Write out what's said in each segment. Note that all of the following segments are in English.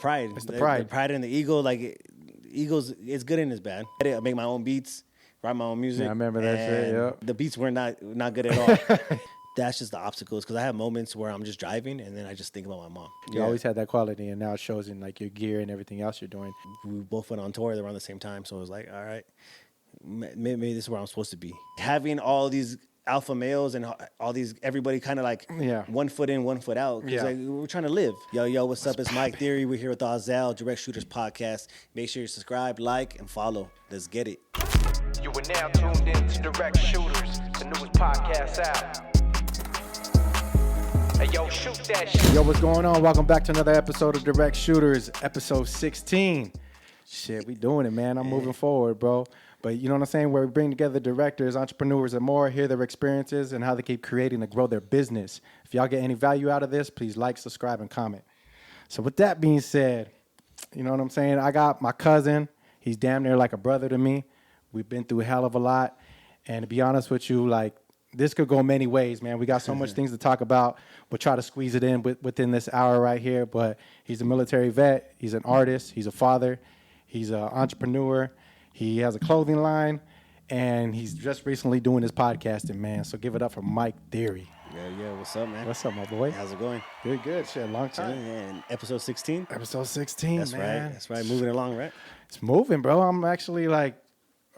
pride. It's the pride. The pride and the ego. Like ego's, it's good and it's bad. I make my own beats, write my own music. Yeah, I remember that shit. Yeah. The beats were not good at all. That's just the obstacles, because I have moments where I'm just driving and then I just think about my mom. You always had that quality, and now it shows in like your gear and everything else you're doing. We both went on tour around the same time, so it was like, all right, maybe this is where I'm supposed to be. Having all these alpha males and all these, everybody kind of like 1 foot in, 1 foot out. Cause like, we're trying to live. Yo, what's up? It's Mike Theory. We're here with Ahzel, Direct Shooters Podcast. Make sure you subscribe, like, and follow. Let's get it. You are now tuned in to Direct Shooters, the newest podcast out. Hey, yo, shoot that shit. Yo, what's going on? Welcome back to another episode of Direct Shooters, episode 16. Shit, we doing it, man. I'm moving forward, bro. But you know what I'm saying? Where we bring together directors, entrepreneurs, and more, hear their experiences and how they keep creating to grow their business. If y'all get any value out of this, please like, subscribe, and comment. So with that being said, you know what I'm saying? I got my cousin. He's damn near like a brother to me. We've been through a hell of a lot. And to be honest with you, like, this could go many ways, man. We got so much things to talk about. We'll try to squeeze it in within this hour right here. But he's a military vet. He's an artist. He's a father. He's an entrepreneur. He has a clothing line. And he's just recently doing his podcasting, man. So give it up for Mike Theory. Yeah. What's up, man? What's up, my boy? How's it going? Good. Shit, long time. And episode 16? Episode 16, That's man. right. That's right. Moving along, right? It's moving, bro. I'm actually like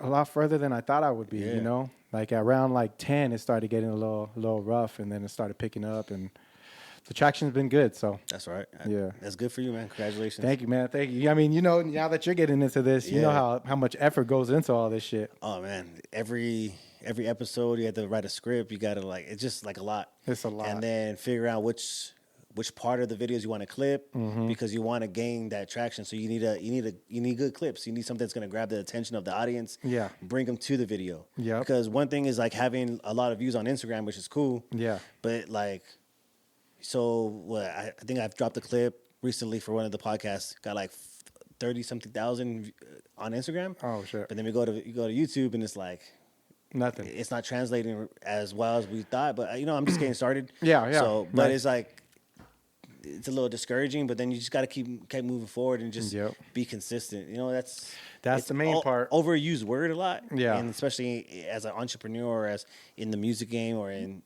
a lot further than I thought I would be, you know? Like around like 10, it started getting a little rough, and then it started picking up, and the traction's been good. So that's right. Yeah, that's good for you, man. Congratulations. Thank you, man. Thank you. I mean, you know, now that you're getting into this, you know how much effort goes into all this shit. Oh man, every episode you have to write a script. You gotta it's just like a lot. It's a lot, and then figure out which part of the videos you want to clip, because you want to gain that traction. So you need good clips. You need something that's going to grab the attention of the audience. Yeah. Bring them to the video. Yeah. Because one thing is like having a lot of views on Instagram, which is cool. Yeah. But like, so I think I've dropped a clip recently for one of the podcasts. Got like 30-something thousand on Instagram. Oh shit. But then you go to YouTube and it's like nothing. It's not translating as well as we thought. But you know, I'm just getting started. Yeah. So, but it's like, it's a little discouraging, but then you just got to keep moving forward and just be consistent. You know, that's the main part. Overused word a lot. Yeah. And especially as an entrepreneur, or as in the music game or in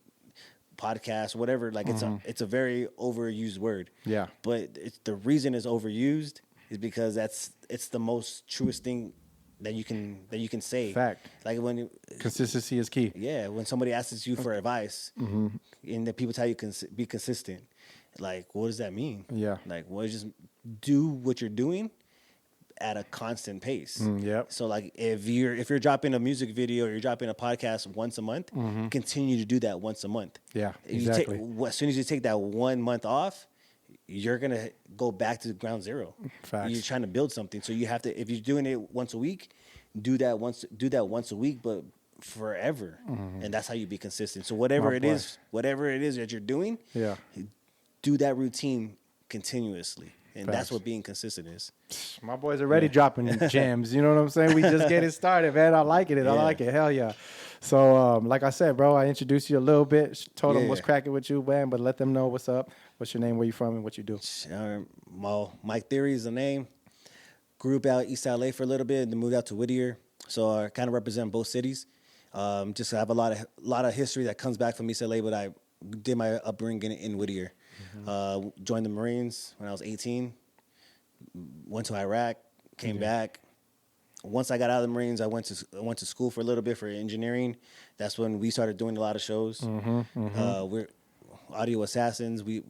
podcasts, whatever, like it's a very overused word. Yeah. But the reason it's overused is because it's the most truest thing that you can say. Fact. Like when consistency is key. Yeah. When somebody asks you for advice and that people tell you be consistent, like, what does that mean? Yeah. Like, just do what you're doing at a constant pace. Yep. So, like, if you're dropping a music video or you're dropping a podcast once a month, continue to do that once a month. Yeah, exactly. As soon as you take that 1 month off, you're going to go back to ground zero. Facts. You're trying to build something. So you have to, if you're doing it once a week, do that once a week, but forever. And that's how you be consistent. So whatever it is that you're doing, do that routine continuously. And that's what being consistent is. My boys are already dropping gems. You know what I'm saying? We just getting started, man. I like it. I like it. Hell yeah. So, like I said, bro, I introduced you a little bit. Told them what's cracking with you, man. But let them know what's up. What's your name, where you from, and what you do. Mike Theory is the name. Grew up out East LA for a little bit and then moved out to Whittier. So I kind of represent both cities. Just have a lot of history that comes back from East LA, but I did my upbringing in Whittier. Joined the Marines when I was 18. Went to Iraq, came back. Once I got out of the Marines, I went to school for a little bit for engineering. That's when we started doing a lot of shows. We're Audio Assassins. A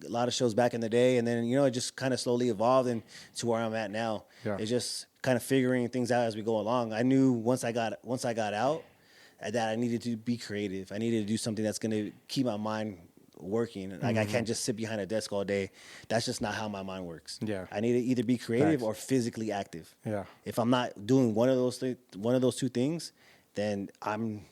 lot of shows back in the day, and then it just kind of slowly evolved into where I'm at now. Yeah. It's just kind of figuring things out as we go along. I knew once I got out that I needed to be creative. I needed to do something that's going to keep my mind working. Like I can't just sit behind a desk all day. That's just not how my mind works. Yeah. I need to either be creative or physically active. Yeah. If I'm not doing one of those two things, then I'm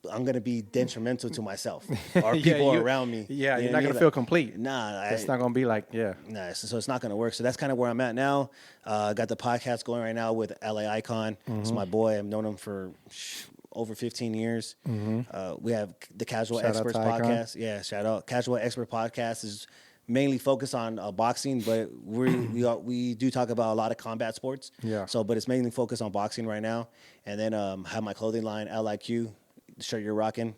going to be detrimental to myself or people around me. Yeah, you're not going to feel complete. Nah. It's not going to be like, Nah, so it's not going to work. So that's kind of where I'm at now. Got the podcast going right now with LA Icon. It's my boy. I've known him for over 15 years. We have the Casual Experts Podcast. Yeah, shout out. Casual Expert Podcast is mainly focus on boxing, but we do talk about a lot of combat sports. Yeah. So, but it's mainly focused on boxing right now. And then have my clothing line, LIQ, the shirt you're rocking,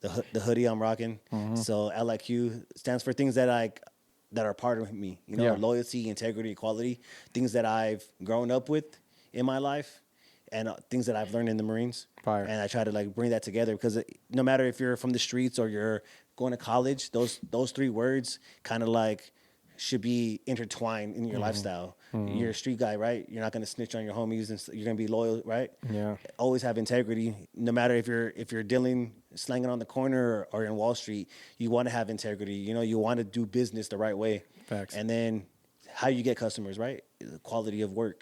the hoodie I'm rocking. So LIQ stands for things that are part of me. You know, Yeah. loyalty, integrity, equality, things that I've grown up with in my life, and things that I've learned in the Marines. Fire. And I try to like bring that together because no matter if you're from the streets or you're going to college, those three words kind of like should be intertwined in your lifestyle. You're a street guy, right? You're not going to snitch on your homies, and you're going to be loyal, right? Yeah. Always have integrity. No matter if you're dealing, slanging on the corner or in Wall Street, you want to have integrity. You know, you want to do business the right way. Facts. And then how you get customers, right? The quality of work.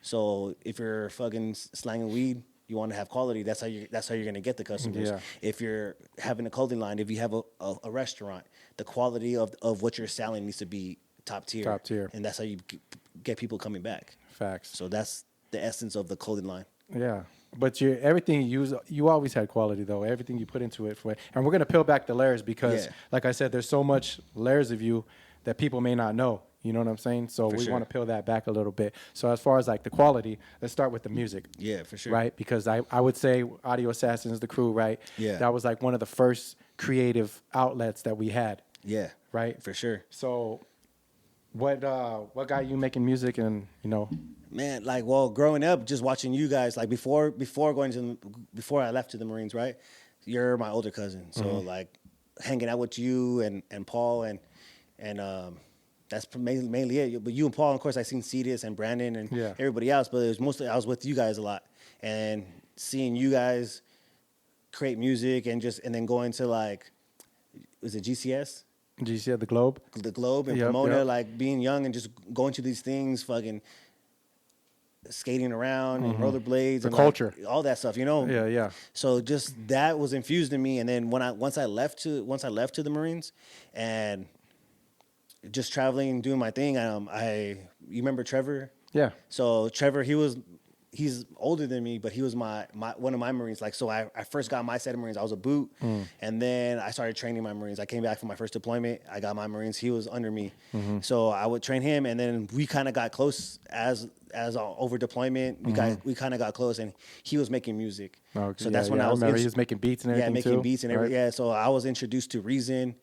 So if you're fucking slanging weed, you want to have quality. That's how you're gonna get the customers. Yeah. If you're having a clothing line, if you have a restaurant, the quality of what you're selling needs to be top tier. Top tier. And that's how you get people coming back. Facts. So that's the essence of the clothing line. Yeah. But everything you always had quality though. Everything you put into it and we're gonna peel back the layers because, like I said, there's so much layers of you that people may not know. You know what I'm saying? So we want to peel that back a little bit. So as far as like the quality, let's start with the music. Yeah, for sure. Right? Because I would say Audio Assassins, the crew, right? Yeah. That was like one of the first creative outlets that we had. Yeah. Right? For sure. So what got you making music and, you know? Man, like, well, growing up, just watching you guys, like before I left to the Marines, right? You're my older cousin. So like hanging out with you and Paul and that's mainly it. But you and Paul, of course, I seen Cetus and Brandon and everybody else. But it was mostly I was with you guys a lot, and seeing you guys create music and then going to like, was it GCS? GCS, the Globe. The Globe and Pomona, like being young and just going to these things, fucking skating around and rollerblades and culture, like, all that stuff, you know. Yeah. So just that was infused in me, and then once I left to the Marines, and just traveling and doing my thing. You remember Trevor? Yeah. So Trevor, he's older than me, but he was my one of my Marines. Like, so I first got my set of Marines. I was a boot, and then I started training my Marines. I came back from my first deployment. I got my Marines. He was under me, so I would train him, and then we kind of got close as over deployment. We kind of got close, and he was making music. Okay. So that's when I remember he was making beats and everything. making too, beats and everything. right? Yeah, so I was introduced to Reason.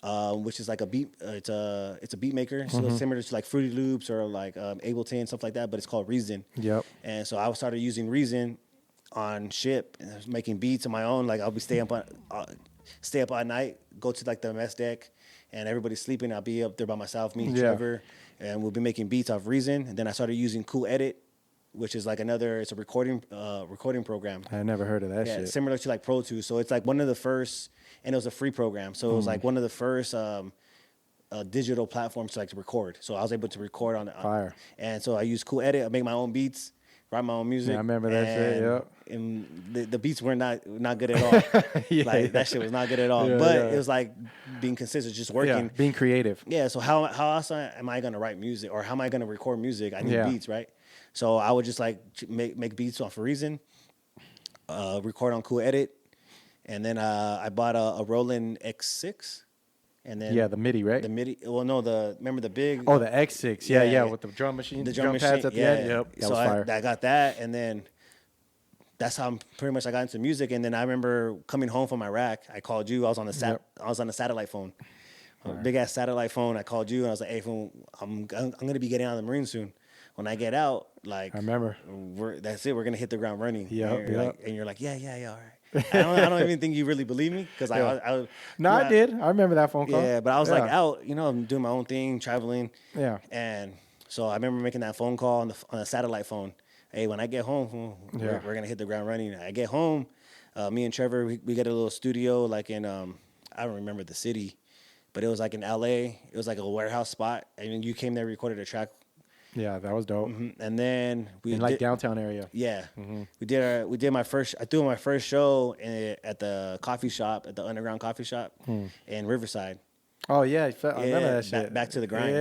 Which is like a beat. It's a beat maker, so it's similar to like Fruity Loops or like Ableton, stuff like that. But it's called Reason. Yep. And so I started using Reason on ship and I was making beats on my own. Like I'll be stay up all night, go to like the mess deck, and everybody's sleeping. I'll be up there by myself, me, and Trevor, and we'll be making beats off Reason. And then I started using Cool Edit, which is like it's a recording program. I never heard of that shit. Similar to like Pro Tools. So it's like one of the first. And it was a free program, so it was like one of the first digital platforms to record. So I was able to record on Fire. And so I used Cool Edit. I make my own beats, write my own music. Yeah, I remember that shit. Yep. And the beats were not good at all. That shit was not good at all. But it was like being consistent, just working, being creative. Yeah. So how else am I gonna write music, or how am I gonna record music? I need beats, right? So I would just like make beats off of Reason, record on Cool Edit. And then I bought a Roland X6, and then the MIDI, right? The MIDI. Well, no, remember the big. Oh, the X6. Yeah, with the drum machine, the drum pads at the end. Yep, that so was fire. I got that, and then that's how pretty much I got into music. And then I remember coming home from Iraq, I called you. I was on the satellite phone, big ass satellite phone. I called you, and I was like, "Hey, phone, I'm gonna be getting out of the Marines soon. When I get out, like I remember, that's it. We're gonna hit the ground running." Yeah, and you're like, yeah, all right. I don't even think you really believe me because I did. I remember that phone call. Yeah, but I was like out, I'm doing my own thing, traveling. Yeah. And so I remember making that phone call on a satellite phone. Hey, when I get home, we're gonna hit the ground running. I get home, me and Trevor, we get a little studio like in I don't remember the city, but it was like in LA. It was like a warehouse spot, and you came there, recorded a track. Yeah, that was dope. And then we in like downtown area. Yeah, we did my first. I threw my first show at the coffee shop, at the underground coffee shop in Riverside. Oh yeah, I remember that shit. Back to the grind.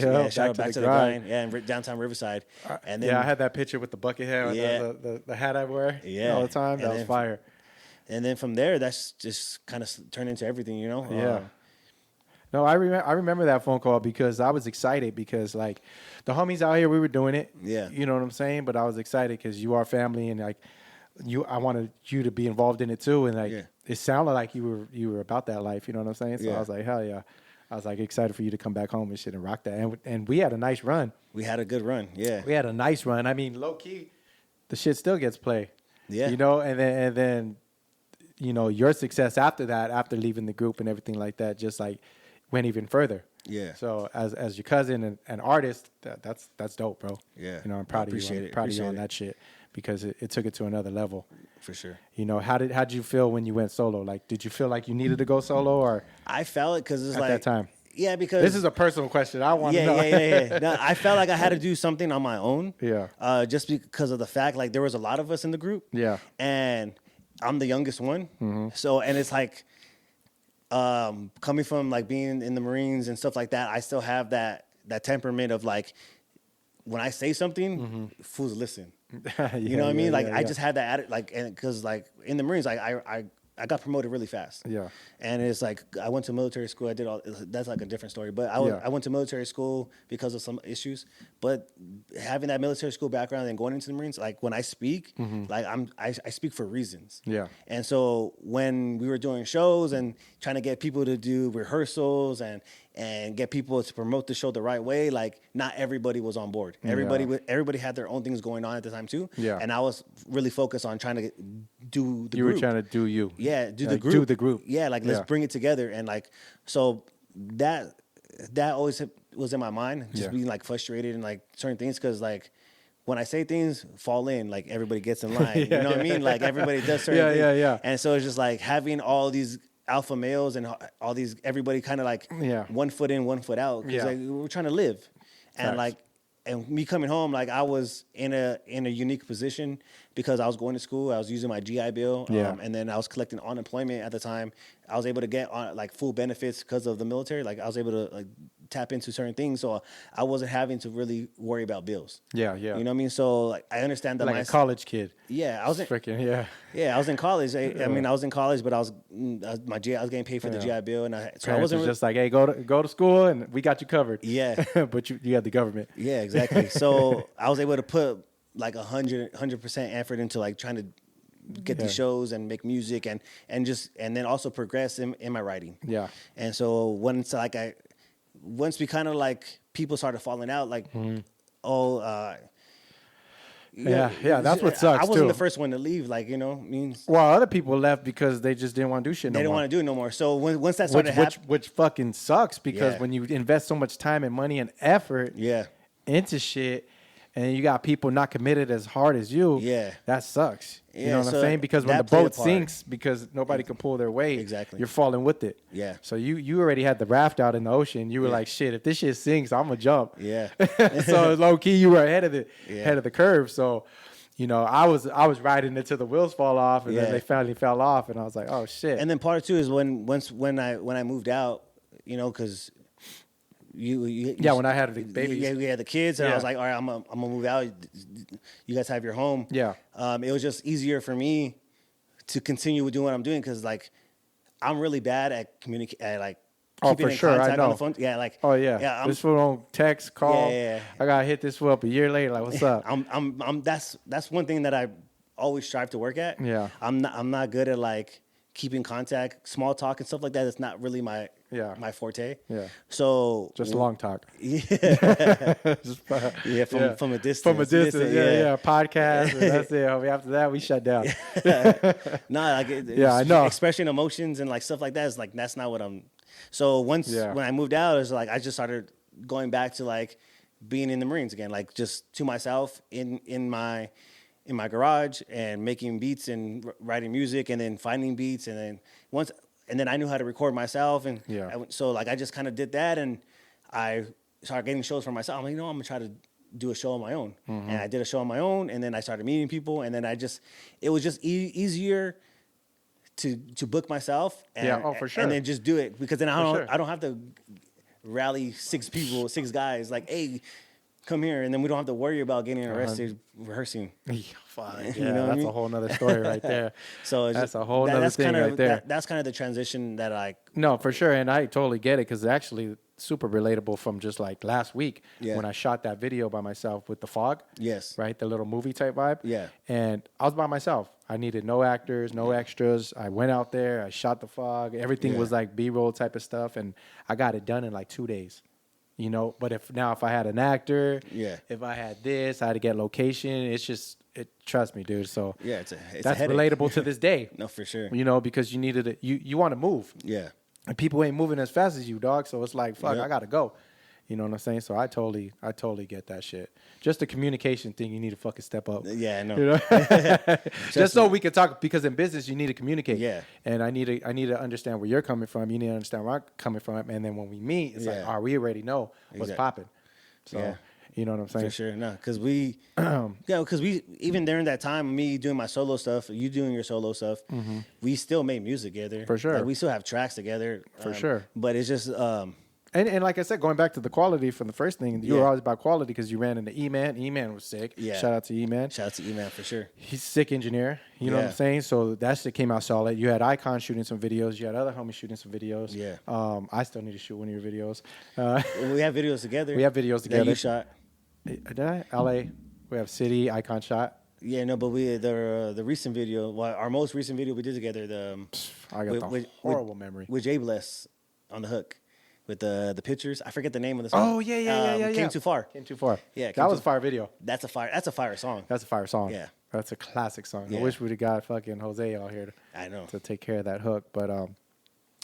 Shout out back to the grind. Yeah, in downtown Riverside. And then I had that picture with the bucket hat, the hat I wear all the time. That was fire. And then from there, that's just kind of turned into everything, Yeah. No, I remember that phone call because I was excited because like the homies out here, we were doing it. Yeah. You know what I'm saying? But I was excited because you are family and like I wanted you to be involved in it too. And like it sounded like you were about that life. You know what I'm saying? So I was like, hell yeah. I was like excited for you to come back home and shit and rock that. And we had a nice run. We had a good run. Yeah. We had a nice run. I mean, low key, the shit still gets played. Yeah. You know, and then you know, your success after that, after leaving the group and everything like that, just like went even further. Yeah. So as your cousin and an artist, that's dope, bro. Yeah. You know, I'm proud of you. I'm proud of you on that shit because it took it to another level. For sure. You know, how did you feel when you went solo? Like, did you feel like you needed to go solo or? I felt it because it's at like that time. Yeah, because this is a personal question. I want to know. Yeah. No, I felt like I had to do something on my own. Yeah. Just because of the fact, like, there was a lot of us in the group. Yeah. And I'm the youngest one. Mm-hmm. So, and it's like, coming from like being in the Marines and stuff like that, I still have that temperament of like, when I say something, fools listen. You know what I mean? Like, I just had that attitude, like, and because like in the Marines, like I got promoted really fast. Yeah. And it's like, I went to military school. I did all, that's like a different story. But I went to military school because of some issues. But having that military school background and going into the Marines, like when I speak, like I speak for reasons. Yeah. And so when we were doing shows and trying to get people to do rehearsals and get people to promote the show the right way, like not everybody was on board. Everybody had their own things going on at the time too. Yeah. And I was really focused on trying to do the group. You were trying to do you. Yeah, do the like, group. Do the group. Yeah, like let's bring it together. And like, so that always was in my mind, just being like frustrated and like certain things. Cause like when I say things fall in, like everybody gets in line, you know what I mean? Like everybody does certain things. Yeah. And so it's just like having all these alpha males and all these, everybody kind of like 1 foot in, 1 foot out. Cause like we're trying to live. And like, and me coming home, like I was in a unique position because I was going to school. I was using my GI Bill, and then I was collecting unemployment at the time. I was able to get on like full benefits because of the military. Like I was able to like tap into certain things, so I wasn't having to really worry about bills. Yeah. You know what I mean? So like I understand that like a college kid. Yeah, I was in freaking I was in college. I mean, I was in college, but I was getting paid for the GI Bill, and I wasn't just like, hey, go to school, and we got you covered. Yeah, but you had the government. Yeah, exactly. So I was able to put like 100% effort into like trying to get these shows and make music and then also progress in my writing. Yeah. And so once we kind of like people started falling out, like that's what sucks. I wasn't the first one to leave, like, you know, means. Well, other people left because they just didn't want to do shit. They didn't want to do it no more. So once that started happening, which fucking sucks because when you invest so much time and money and effort, into shit, and you got people not committed as hard as you, that sucks. You know what I'm saying? Because when the boat sinks, because nobody can pull their weight, you're falling with it. Yeah. So you already had the raft out in the ocean. You were like, shit, if this shit sinks, I'm gonna jump. Yeah. So low key, you were ahead of the curve. So, you know, I was riding it till the wheels fall off, and then they finally fell off, and I was like, oh shit. And then part two is when I moved out, you know, because. When I had the babies. Yeah, we had the kids, and I was like, all right, I'm gonna move out. You guys have your home. Yeah. It was just easier for me to continue doing what I'm doing because, like, I'm really bad at keeping in contact on the phone. Yeah, like. Oh yeah. This fool don't text, call. Yeah. I gotta hit this fool up a year later. Like, what's up? That's one thing that I always strive to work at. Yeah. I'm not good at like keeping contact, small talk and stuff like that. It's not really my forte. Yeah. So just long talk. Yeah. From a distance. From a distance. Yeah. Podcast. And that's it. After that, we shut down. I know. Expressing emotions and like stuff like that is like that's not what I'm. So when I moved out, it was like I just started going back to like being in the Marines again, like just to myself in my garage and making beats and writing music and then finding beats and then I knew how to record myself and so like I just kind of did that and I started getting shows for myself. I'm like, you know, I'm gonna try to do a show on my own, and I did a show on my own, and then I started meeting people, and then it was just easier to book myself. And, for sure. And then just do it because then I don't have to rally 6 guys like, hey. come here, and then we don't have to worry about getting arrested rehearsing. Yeah, fuck, yeah, You know what I that's mean? a whole nother story right there. So it's That's just, a whole nother thing right there. That's kind of the transition that I. No, for sure, and I totally get it because actually super relatable from just like last week when I shot that video by myself with the fog. Yes. Right, the little movie type vibe. Yeah. And I was by myself. I needed no actors, no extras. I went out there. I shot the fog. Everything was like B-roll type of stuff, and I got it done in like 2 days. You know, but if I had an actor, if I had this, I had to get location. It's just, trust me, dude. So it's that's relatable to this day. No, for sure. You know, because you needed it. You want to move. Yeah. And people ain't moving as fast as you, dog. So it's like, fuck, I gotta go. You know what I'm saying? So I totally get that shit. Just the communication thing, you need to fucking step up. Yeah, I know. You know? Just so we can talk, because in business you need to communicate. Yeah. And I need to understand where you're coming from. You need to understand where I'm coming from. And then when we meet, it's like, we already know what's popping. So you know what I'm saying? For sure. No, because we, even during that time, me doing my solo stuff, you doing your solo stuff, we still made music together. For sure. Like, we still have tracks together. For sure. But it's just. And like I said, going back to the quality from the first thing, you were always about quality because you ran into E-Man. E-Man was sick. Yeah. Shout out to E-Man. Shout out to E-Man for sure. He's a sick engineer. You know what I'm saying? So that shit came out solid. You had Icon shooting some videos. You had other homies shooting some videos. Yeah. I still need to shoot one of your videos. We have videos together. We have videos together. That you shot. Did I? LA. We have City, Icon shot. Yeah, no, but the recent video, our most recent video we did together, I got the horrible memory. With Jay Bless on the hook. With the pictures, I forget the name of the song. Oh yeah. Came Too Far. Came Too Far. Yeah, that was a fire video. That's a fire song. That's a fire song. Yeah, that's a classic song. Yeah. I wish we'd have got fucking Jose out here I know to take care of that hook. But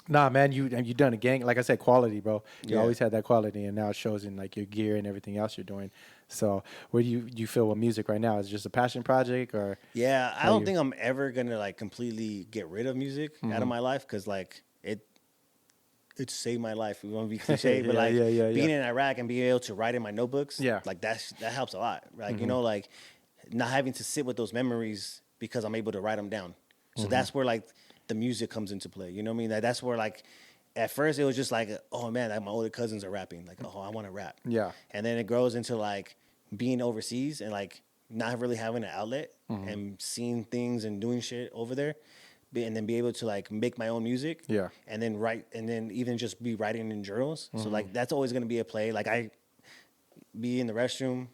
nah, man, you done a gang. Like I said, quality, bro. You always had that quality, and now it shows in like your gear and everything else you're doing. So where do you feel with music right now? Is it just a passion project, or? Yeah, I don't think I'm ever gonna like completely get rid of music out of my life, because like it saved my life. We want to be cliche, but like being in Iraq and being able to write in my notebooks, like that helps a lot. Like you know, like not having to sit with those memories because I'm able to write them down. So that's where like the music comes into play. You know what I mean? That's where like at first it was just like, oh man, like my older cousins are rapping. Like, oh, I want to rap. Yeah. And then it grows into like being overseas and like not really having an outlet and seeing things and doing shit over there. And then be able to like make my own music, and then write, and then even just be writing in journals. So like that's always gonna be a play. Like I be in the restroom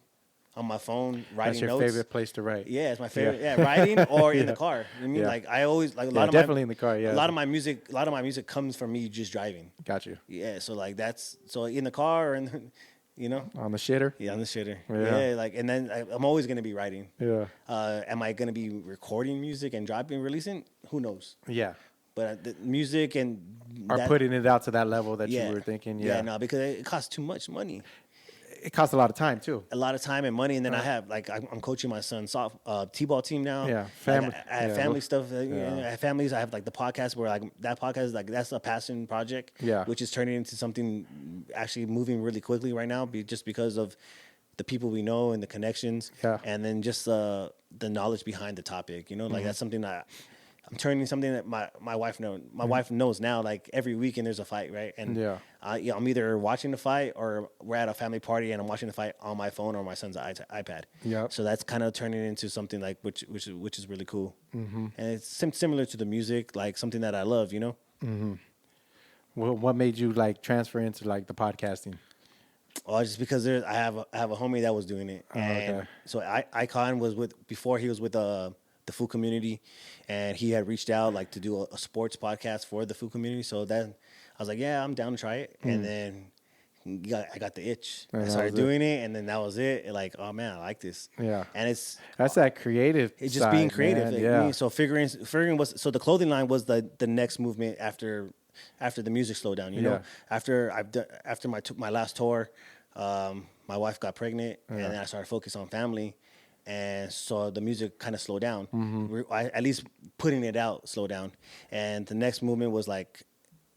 on my phone writing notes. That's your favorite place to write. Yeah, it's my favorite. Yeah, writing or in the car. You know what I mean? Like I always like a lot of definitely in the car. Yeah, a lot of my music comes from me just driving. Got you. Yeah, so like that's so in the car and. You know, on the shitter. Yeah, on the shitter. Yeah, like, and then I'm always gonna be writing. Yeah. Am I gonna be recording music and releasing? Who knows? Yeah. But the music and putting it out to that level that you were thinking. Yeah, no, because it costs too much money. It costs a lot of time too. A lot of time and money, and then I have like I'm coaching my son's t-ball team now. Yeah, family. Like, I have family stuff. I have families. I have like the podcast where like that podcast is like that's a passion project. Yeah, which is turning into something actually moving really quickly right now, just because of the people we know and the connections. Yeah, and then just the knowledge behind the topic. You know, like that's something that. I'm turning something that my wife knows. My wife knows now. Like every weekend, there's a fight, right? And I'm either watching the fight or we're at a family party and I'm watching the fight on my phone or my son's iPad. Yeah. So that's kind of turning into something like which is really cool. And it's similar to the music, like something that I love. You know. Well, what made you like transfer into like the podcasting? Oh, just because I have a homie that was doing it, and so Icon was before he was with the food community, and he had reached out like to do a sports podcast for the food community. So then I was like, yeah, I'm down to try it. And then I got the itch. I started doing it, and then that was it. Like, oh man, I like this. Yeah, and that's that creative. It's just being creative. Man. Yeah. So figuring was the clothing line was the next movement after the music slowed down. You know, after my last tour, my wife got pregnant, and then I started focusing on family. And so the music kind of slowed down. At least putting it out slowed down. And the next movement was like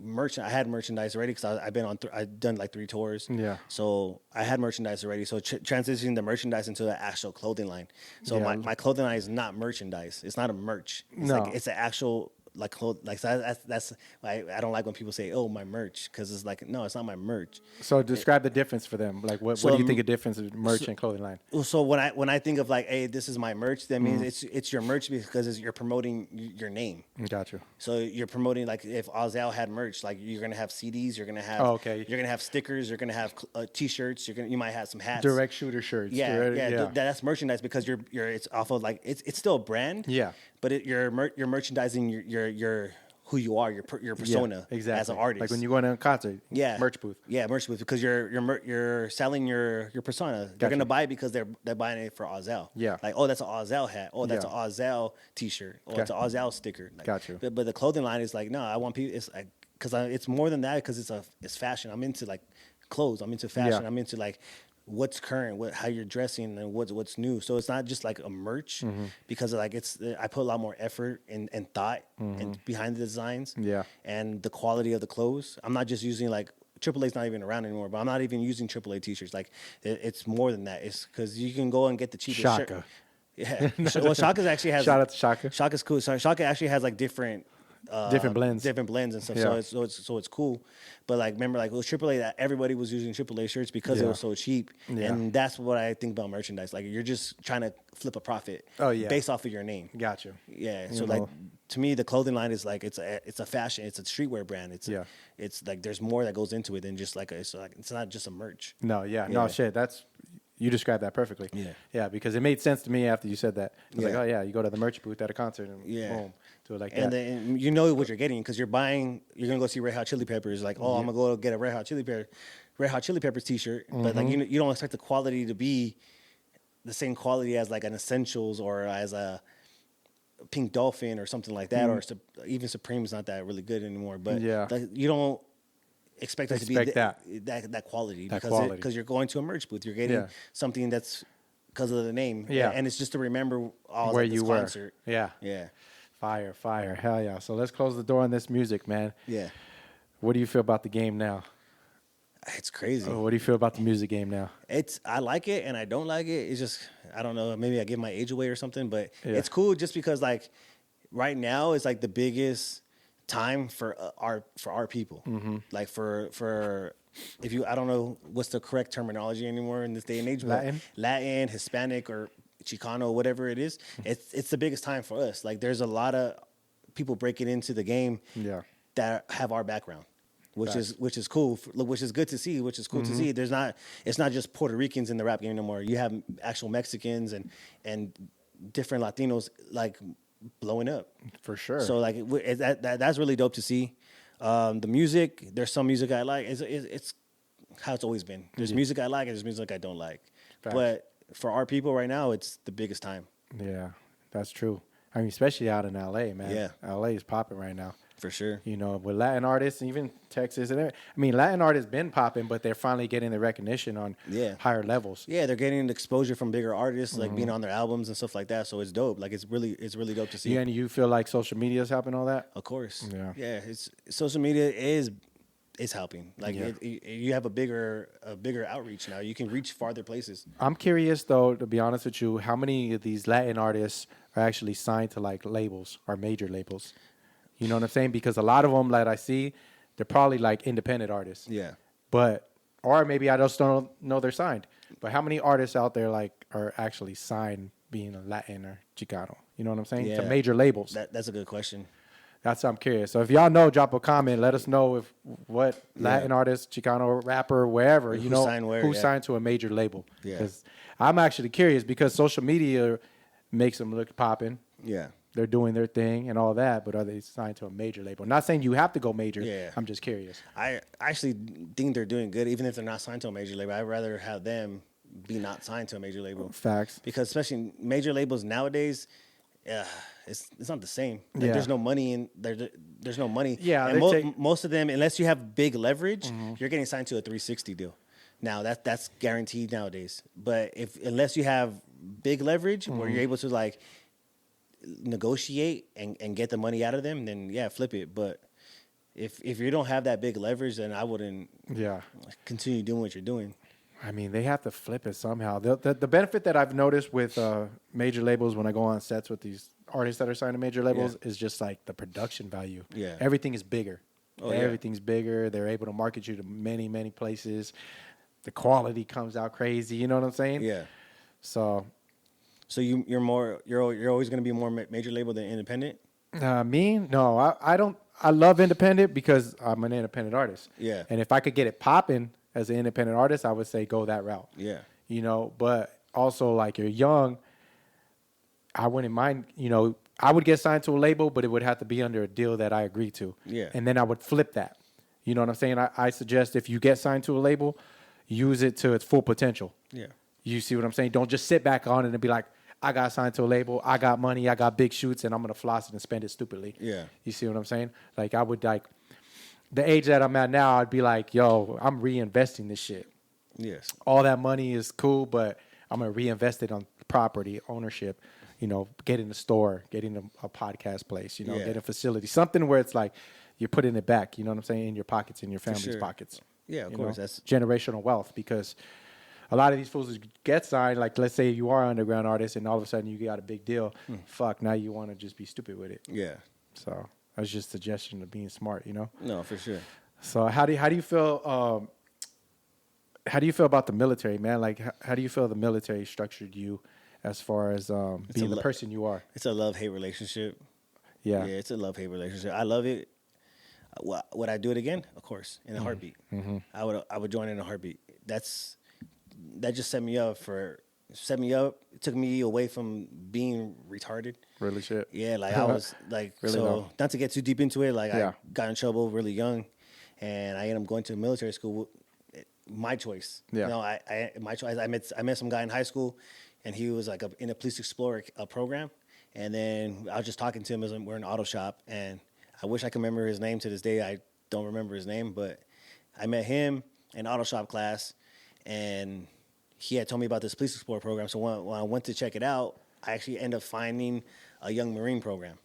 I had merchandise already because I'd done like 3 tours. Yeah. So I had merchandise already. So transitioning the merchandise into the actual clothing line. So my clothing line is not merchandise. It's not a merch. It's an actual that's I don't like when people say, "Oh, my merch," because it's like, no, it's not my merch. So describe the difference for them. Like, what do you think a difference is merch and clothing line? So when I think of like, hey, this is my merch, that means it's your merch because you're promoting your name. Gotcha. So you're promoting, like, if Ahzel had merch, like, you're gonna have CDs, you're gonna have you're gonna have stickers, you're gonna have T-shirts, you might have some hats, Direct shooter shirts. That's merchandise because you're it's off of, like, it's still a brand, but you're merchandising your who you are, your persona, exactly, as an artist. Like when you go to a concert, merch booth, merch booth, because you're selling your persona. They're gonna buy it because they're buying it for Ahzel. Like, oh, that's an Ahzel hat. Oh, that's an Ahzel T-shirt. Oh, it's an Ahzel sticker. Like, Gotcha. But the clothing line is like, no, I want people. It's like, because it's more than that, because it's fashion. I'm into, like, clothes. I'm into fashion. I'm into, like, what's current, how you're dressing, and what's new. So it's not just like a merch, because, like, I put a lot more effort and thought and behind the designs, and the quality of the clothes. I'm not just using, like, AAA's not even around anymore, but I'm not even using AAA T-shirts. Like, it's more than that. It's because you can go and get the cheapest shirt. Yeah, well, Shaka's actually has. Shout out to Shaka. Shaka's cool. So Shaka actually has, like, different blends and stuff. So it's cool. But, like, remember, like, it was AAA that everybody was using AAA shirts because it was so cheap. And that's what I think about merchandise. Like, you're just trying to flip a profit based off of your name. Gotcha. Yeah. So, like, to me, the clothing line is like, it's a fashion, it's a streetwear brand. It's like, there's more that goes into it than just like it's not just a merch. No, shit. You described that perfectly. Yeah, because it made sense to me after you said that. I was like, oh yeah, you go to the merch booth at a concert and boom, do it like that. And then you know what you're getting, because you're gonna go see Red Hot Chili Peppers. Like, oh, I'm gonna go get a Red Hot Chili Peppers T-shirt, but, like, you don't expect the quality to be the same quality as, like, an Essentials or as a Pink Dolphin or something like that, or even Supreme's not that really good anymore. But like, you don't expect it to be that quality, because you're going to a merch booth. You're getting something that's because of the name, and it's just to remember where you were. Concert. Fire, hell yeah. So let's close the door on this music, man. What do you feel about the game now? It's crazy. What do you feel about the music game now? I like it and I don't like it. It's just, I don't know, maybe I give my age away or something, but it's cool just because, like, right now is, like, the biggest time for our people. Like, for if you, I don't know what's the correct terminology anymore in this day and age, but Latin, Hispanic, or Chicano, whatever it is, it's the biggest time for us. Like, there's a lot of people breaking into the game that have our background. Which is cool, which is good to see, which is cool to see. It's not just Puerto Ricans in the rap game anymore. You have actual Mexicans and different Latinos, like, blowing up. For sure. So, like, that's really dope to see. The music, there's some music I like. It's how it's always been. There's music I like and there's music I don't like. But for our people right now, it's the biggest time. Yeah, that's true. I mean, especially out in LA, man. Yeah. LA is popping right now. For sure. You know, with Latin artists, and even Texas. And I mean, Latin artists been popping, but they're finally getting the recognition on higher levels. Yeah, they're getting exposure from bigger artists, like being on their albums and stuff like that. So it's dope. Like, it's really dope to see. Yeah, and you feel like social media is helping all that? Of course. Yeah. It's social media is helping. Like, you have a bigger outreach now. You can reach farther places. I'm curious, though, to be honest with you, how many of these Latin artists are actually signed to, like, labels or major labels? You know what I'm saying? Because a lot of them, like, I see, they're probably, like, independent artists. Yeah. Or maybe I just don't know they're signed. But how many artists out there, like, are actually signed being a Latin or Chicano? You know what I'm saying? Yeah. To major labels. That's a good question. That's what I'm curious. So if y'all know, drop a comment. Let us know what Latin artist, Chicano rapper, wherever, you know, who signed to a major label. Yeah. Because I'm actually curious, because social media makes them look popping. Yeah. They're doing their thing and all that, but are they signed to a major label? I'm not saying you have to go major. Yeah. I'm just curious. I actually think they're doing good, even if they're not signed to a major label. I'd rather have them be not signed to a major label. Facts. Because especially major labels nowadays, it's not the same. Like, there's no money in there. There's no money. Yeah. And most of them, unless you have big leverage, you're getting signed to a 360 deal. Now that's guaranteed nowadays. But unless you have big leverage, where you're able to, like, negotiate and get the money out of them, then flip it. But if you don't have that big leverage, then I wouldn't continue doing what you're doing. I mean, they have to flip it somehow. The benefit that I've noticed with major labels when I go on sets with these artists that are signed to major labels is just like the production value. Yeah. Everything is bigger. Oh, Everything's bigger. They're able to market you to many, many places. The quality comes out crazy. You know what I'm saying? Yeah. So you're always going to be more major label than independent? me? No, I don't. I love independent because I'm an independent artist. Yeah. And if I could get it popping as an independent artist, I would say go that route. Yeah. You know, but also like you're young, I wouldn't mind, you know, I would get signed to a label, but it would have to be under a deal that I agree to. Yeah. And then I would flip that. You know what I'm saying? I suggest if you get signed to a label, use it to its full potential. Yeah. You see what I'm saying? Don't just sit back on it and be like, I got signed to a label, I got money, I got big shoots, and I'm going to floss it and spend it stupidly. Yeah. You see what I'm saying? Like, I would, like, the age that I'm at now, I'd be like, yo, I'm reinvesting this shit. Yes. All that money is cool, but I'm going to reinvest it on property, ownership, you know, getting a store, getting a podcast place, you know, getting a facility, something where it's like you're putting it back, you know what I'm saying, in your pockets, in your family's pockets. Yeah, of course. That's generational wealth, because a lot of these fools who get signed, like let's say you are an underground artist and all of a sudden you got a big deal, fuck, now you want to just be stupid with it. Yeah. So that's just a suggestion of being smart, you know? No, for sure. So how do you feel about the military, man? Like how do you feel the military structured you as far as being the person you are? It's a love-hate relationship. Yeah. Yeah, it's a love-hate relationship. I love it. Would I do it again? Of course, in a heartbeat. Mm-hmm. I would join in a heartbeat. That just set me up. It took me away from being retarded. Really shit. Yeah, like I was like, really so though. not to get too deep into it, like Yeah. I got in trouble really young and I ended up going to military school. My choice. Yeah. No, my choice. I met some guy in high school and he was like in a Police Explorer program. And then I was just talking to him as we're in an auto shop, and I wish I could remember his name to this day. I don't remember his name, but I met him in auto shop class, and he had told me about this Police Explorer program. So when I went to check it out, I actually ended up finding a Young Marine program,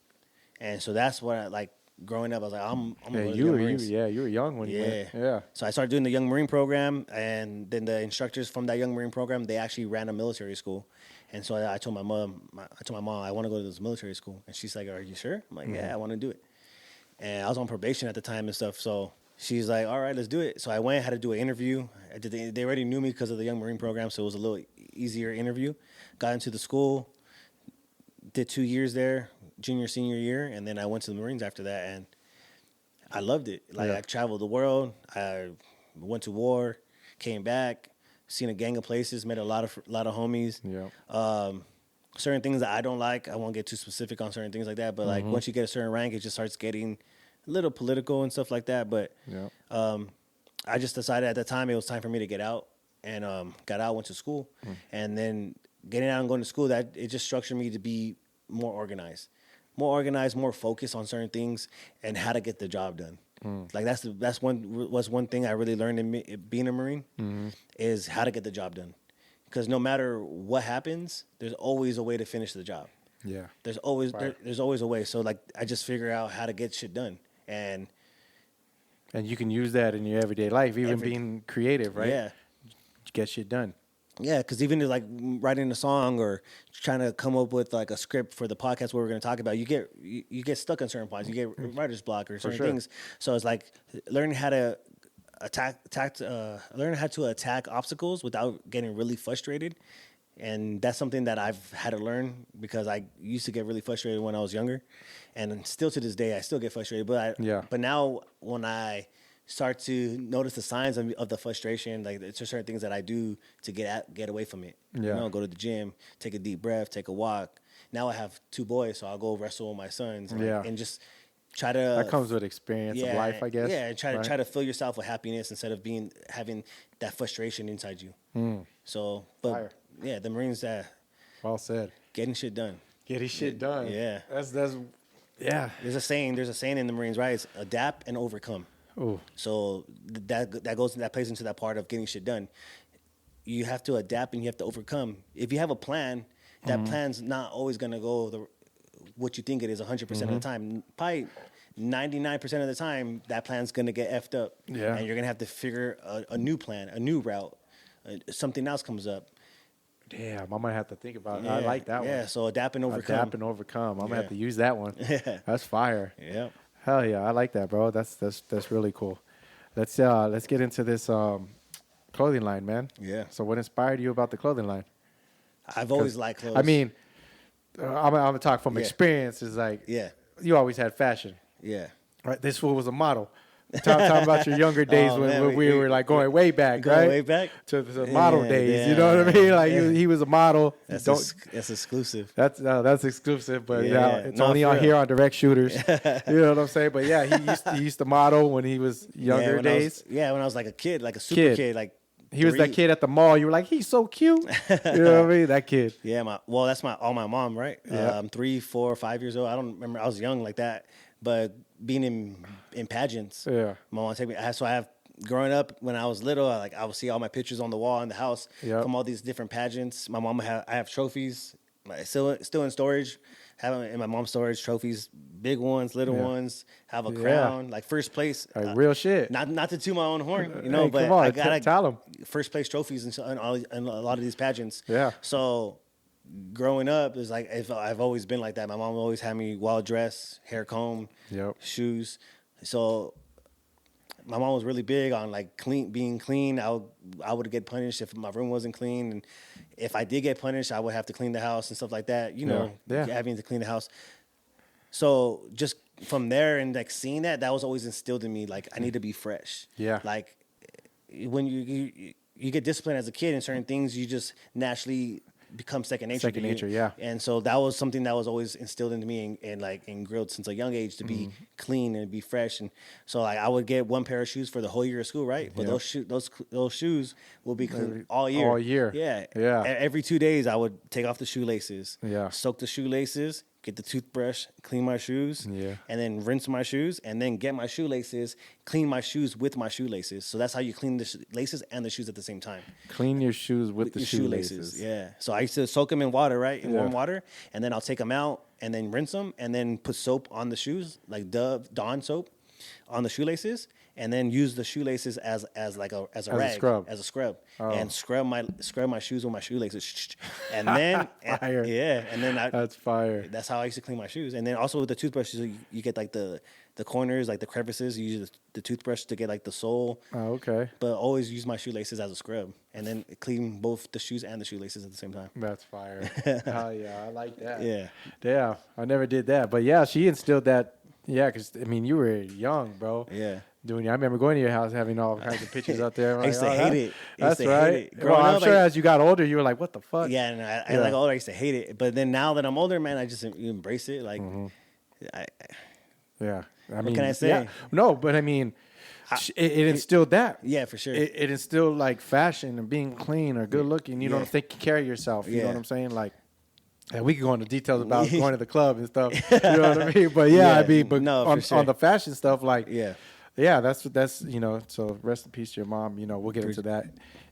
and so that's what I like. Growing up, I was like, I'm gonna go to Young Marines. You were young when you went. Yeah. So I started doing the Young Marine program, and then the instructors from that Young Marine program, they actually ran a military school. And so I told my mom, I want to go to this military school. And she's like, are you sure? I'm like, yeah, I want to do it. And I was on probation at the time and stuff. So she's like, all right, let's do it. So I went, had to do an interview. They already knew me because of the Young Marine program, so it was a little easier interview. Got into the school, did 2 years there, junior, senior year, and then I went to the Marines after that, and I loved it. Like, I traveled the world. I went to war, came back, seen a gang of places, met a lot of homies. Yeah. Certain things that I don't like, I won't get too specific on certain things like that, but like once you get a certain rank, it just starts getting a little political and stuff like that. But I just decided at the time it was time for me to get out, and got out, went to school, and then getting out and going to school, that it just structured me to be more organized, more focused on certain things and how to get the job done. Like that's one thing I really learned in being a Marine is how to get the job done. Because no matter what happens, there's always a way to finish the job. Yeah. There's always a way. So like I just figure out how to get shit done, and you can use that in your everyday life, even being creative, right? Yeah. Get shit done. Yeah, because even like writing a song or trying to come up with like a script for the podcast where we're going to talk about, you get stuck on certain points. You get writer's block or certain things. So it's like learning how to learning how to attack obstacles without getting really frustrated. And that's something that I've had to learn because I used to get really frustrated when I was younger, and still to this day I still get frustrated. But now when I start to notice the signs of the frustration, like it's just certain things that I do to get away from it. Yeah. You know, go to the gym, take a deep breath, take a walk. Now I have 2 boys, so I'll go wrestle with my sons, and just try to. That comes with experience of life, I guess. Yeah, and try to fill yourself with happiness instead of having that frustration inside you. So, but Fire. yeah, the Marines Well said. getting shit done. Getting shit done. Yeah. That's yeah. There's a saying in the Marines, right? It's adapt and overcome. Ooh. So that plays into that part of getting shit done. You have to adapt and you have to overcome. If you have a plan, that plan's not always gonna go what you think it is 100% of the time. Probably 99% of the time, that plan's gonna get effed up. Yeah. And you're gonna have to figure a new plan, a new route. Something else comes up. Damn, I'm gonna have to think about it. I like that one. Yeah, so adapt and overcome. Adapt and overcome. I'm gonna have to use that one. That's fire. Yeah. Hell yeah, I like that, bro. That's really cool. Let's get into this clothing line, man. Yeah. So what inspired you about the clothing line? I've always liked clothes. I mean, I'm gonna talk from experience. Is like, you always had fashion. Yeah. Right. This fool was a model. Talk about your younger days when we were like going way back, right? Way back to the model days. You know what I mean? Like he was a model. That's exclusive. That's exclusive, but it's not only for on real. here on Direct Shooters. You know what I'm saying? But yeah, he used to model when he was younger days. When I was like a kid, like a super kid, like he was that kid at the mall. You were like, he's so cute. You know what I mean? That kid. Yeah, that's my mom, right? Yeah. I'm 3, 4, 5 years old. I don't remember. I was young like that, but being in pageants. Yeah. My mom take me. So I have growing up when I was little. I would see all my pictures on the wall in the house from all these different pageants. My mom I have trophies, still in storage. Have them in my mom's storage. Trophies, big ones, little ones. Have a crown, like first place. Like real shit. Not to toot my own horn, Hey, but come on, I gotta tell them. first place trophies in a lot of these pageants. Yeah. So growing up, it's like I've always been like that. My mom always had me well dressed, hair combed, shoes. So my mom was really big on like being clean. I would get punished if my room wasn't clean, and if I did get punished, I would have to clean the house and stuff like that. You know, having to clean the house. So just from there and like seeing that was always instilled in me. Like I need to be fresh. Yeah. Like when you get disciplined as a kid in certain things, you just naturally become second nature. Second nature, yeah. And so that was something that was always instilled into me and grilled since a young age to be clean and be fresh. And so like I would get one pair of shoes for the whole year of school, right? But those shoes will be clean all year. All year. Yeah. Yeah. Every 2 days I would take off the shoelaces. Yeah. Soak the shoelaces, get the toothbrush, clean my shoes, and then rinse my shoes, and then get my shoelaces, clean my shoes with my shoelaces. So that's how you clean the laces and the shoes at the same time. Clean your shoes with the shoelaces. Yeah. So I used to soak them in water, right? In warm water, and then I'll take them out and then rinse them, and then put soap on the shoes, like Dawn soap, on the shoelaces, and then use the shoelaces as a rag, as a scrub, and scrub my shoes with my shoelaces, and then fire. and then that's fire. That's how I used to clean my shoes, and then also with the toothbrushes, you get like the corners, like the crevices. You use the toothbrush to get like the sole. Oh, okay. But always use my shoelaces as a scrub, and then clean both the shoes and the shoelaces at the same time. That's fire. Oh yeah, I like that. Yeah, I never did that, but yeah, she instilled that. Yeah, because I mean, you were young, bro. Yeah. I remember going to your house, having all kinds of pictures out there. I used to hate it. That's right. Well, I'm sure as you got older, you were like, "What the fuck?" Yeah, and I like older, I used to hate it. But then now that I'm older, man, I just embrace it. Like, I mean, what can I say? Yeah. No, but I mean, it instilled that. Yeah, for sure. It instilled like fashion and being clean or good looking. You know, taking care of yourself. You know what I'm saying? Like, and we can go into details about going to the club and stuff. You know what I mean? But on the fashion stuff, like, that's you know. So rest in peace to your mom. You know, we'll get into that.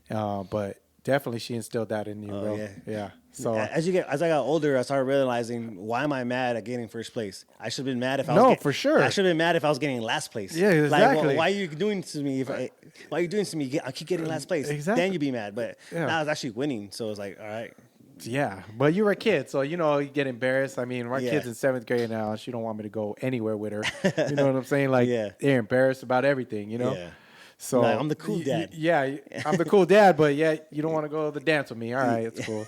But definitely, she instilled that in you, bro. Yeah. So as I got older, I started realizing, why am I mad at getting first place? I should have been mad if I was for sure. I should have been mad if I was getting last place. Yeah, exactly. Like, why are you doing this to me? Why are you doing this to me? I keep getting last place. Exactly. Then you be mad. But now I was actually winning, so it's like, all right. Yeah, but you were a kid, so you know you get embarrassed. I mean, my kid's in 7th grade now. She don't want me to go anywhere with her. You know what I'm saying? Like, they're embarrassed about everything. You know. Yeah. So I'm the cool dad. I'm the cool dad, but you don't want to go to the dance with me. All right, it's cool.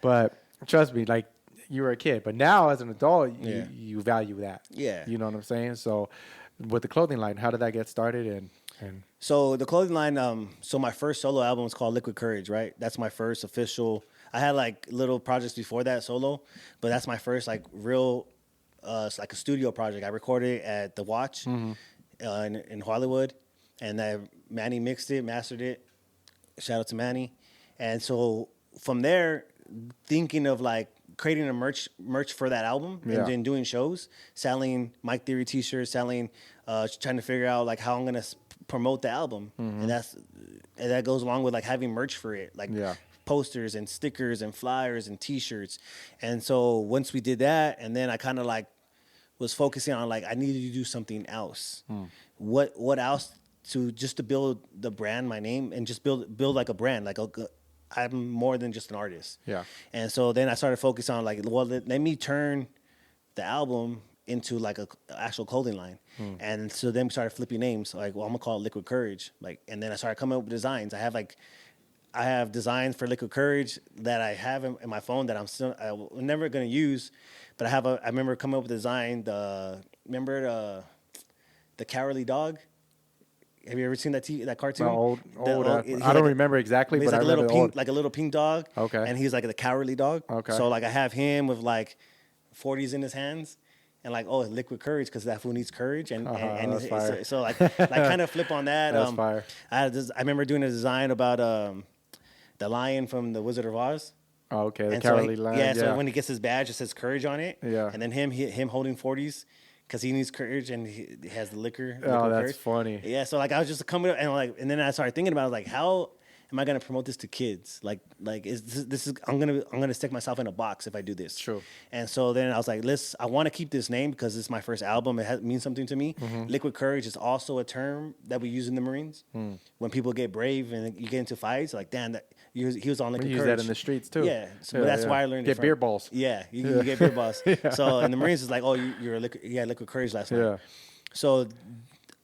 But trust me, like, you were a kid, but now as an adult, you value that. Yeah. You know what I'm saying? So with the clothing line, how did that get started? And so the clothing line, so my first solo album was called Liquid Courage, right? That's my first official. I had like little projects before that solo, but that's my first like real, like a studio project. I recorded at the Watch in Hollywood, and Manny mixed it, mastered it. Shout out to Manny. And so from there, thinking of like creating a merch for that album, and then doing shows, selling Mike Theory t-shirts, trying to figure out like how I'm gonna promote the album, and that goes along with like having merch for it, like posters and stickers and flyers and t-shirts. And so once we did that, and then I kind of like was focusing on like I needed to do something else. What else to build the brand, my name, and just build like a brand, like I'm more than just an artist. Yeah. And so then I started focusing on like, well, let me turn the album into like a actual clothing line. And so then we started flipping names. Like, well, I'm gonna call it Liquid Courage. Like, and then I started coming up with designs. I have designs for Liquid Courage that I have in my phone that I'm never gonna use, but I remember coming up with a design. Remember the Cowardly Dog? Have you ever seen that cartoon? I don't remember exactly, but like I remember old. like a little pink dog. Okay. And he's like the Cowardly Dog. Okay. So like I have him with like 40s in his hands. And like, oh, Liquid Courage, because that fool needs courage, and that's fire. so like kind of flip on that. That's fire. I remember doing a design about the lion from the Wizard of Oz. Oh, okay, the And Cowardly so Lion. yeah, so when he gets his badge, it says courage on it. Yeah. And then him holding 40s because he needs courage and he has the liquor. Oh, that's courage. funny. Yeah, so like I was just coming up and then I started thinking about it, like how am I gonna promote this to kids? Like is this is I'm gonna stick myself in a box if I do this. True. And so then I was like, I want to keep this name because it's my first album. It means something to me. Liquid Courage is also a term that we use in the Marines. When people get brave and you get into fights, like damn, he was on Liquid We Courage. use that in the streets too. Yeah, so that's why I learned it. Get beer balls. Yeah, you get beer balls. So in the Marines, it's like, oh, you had Liquid Courage last night. Yeah. So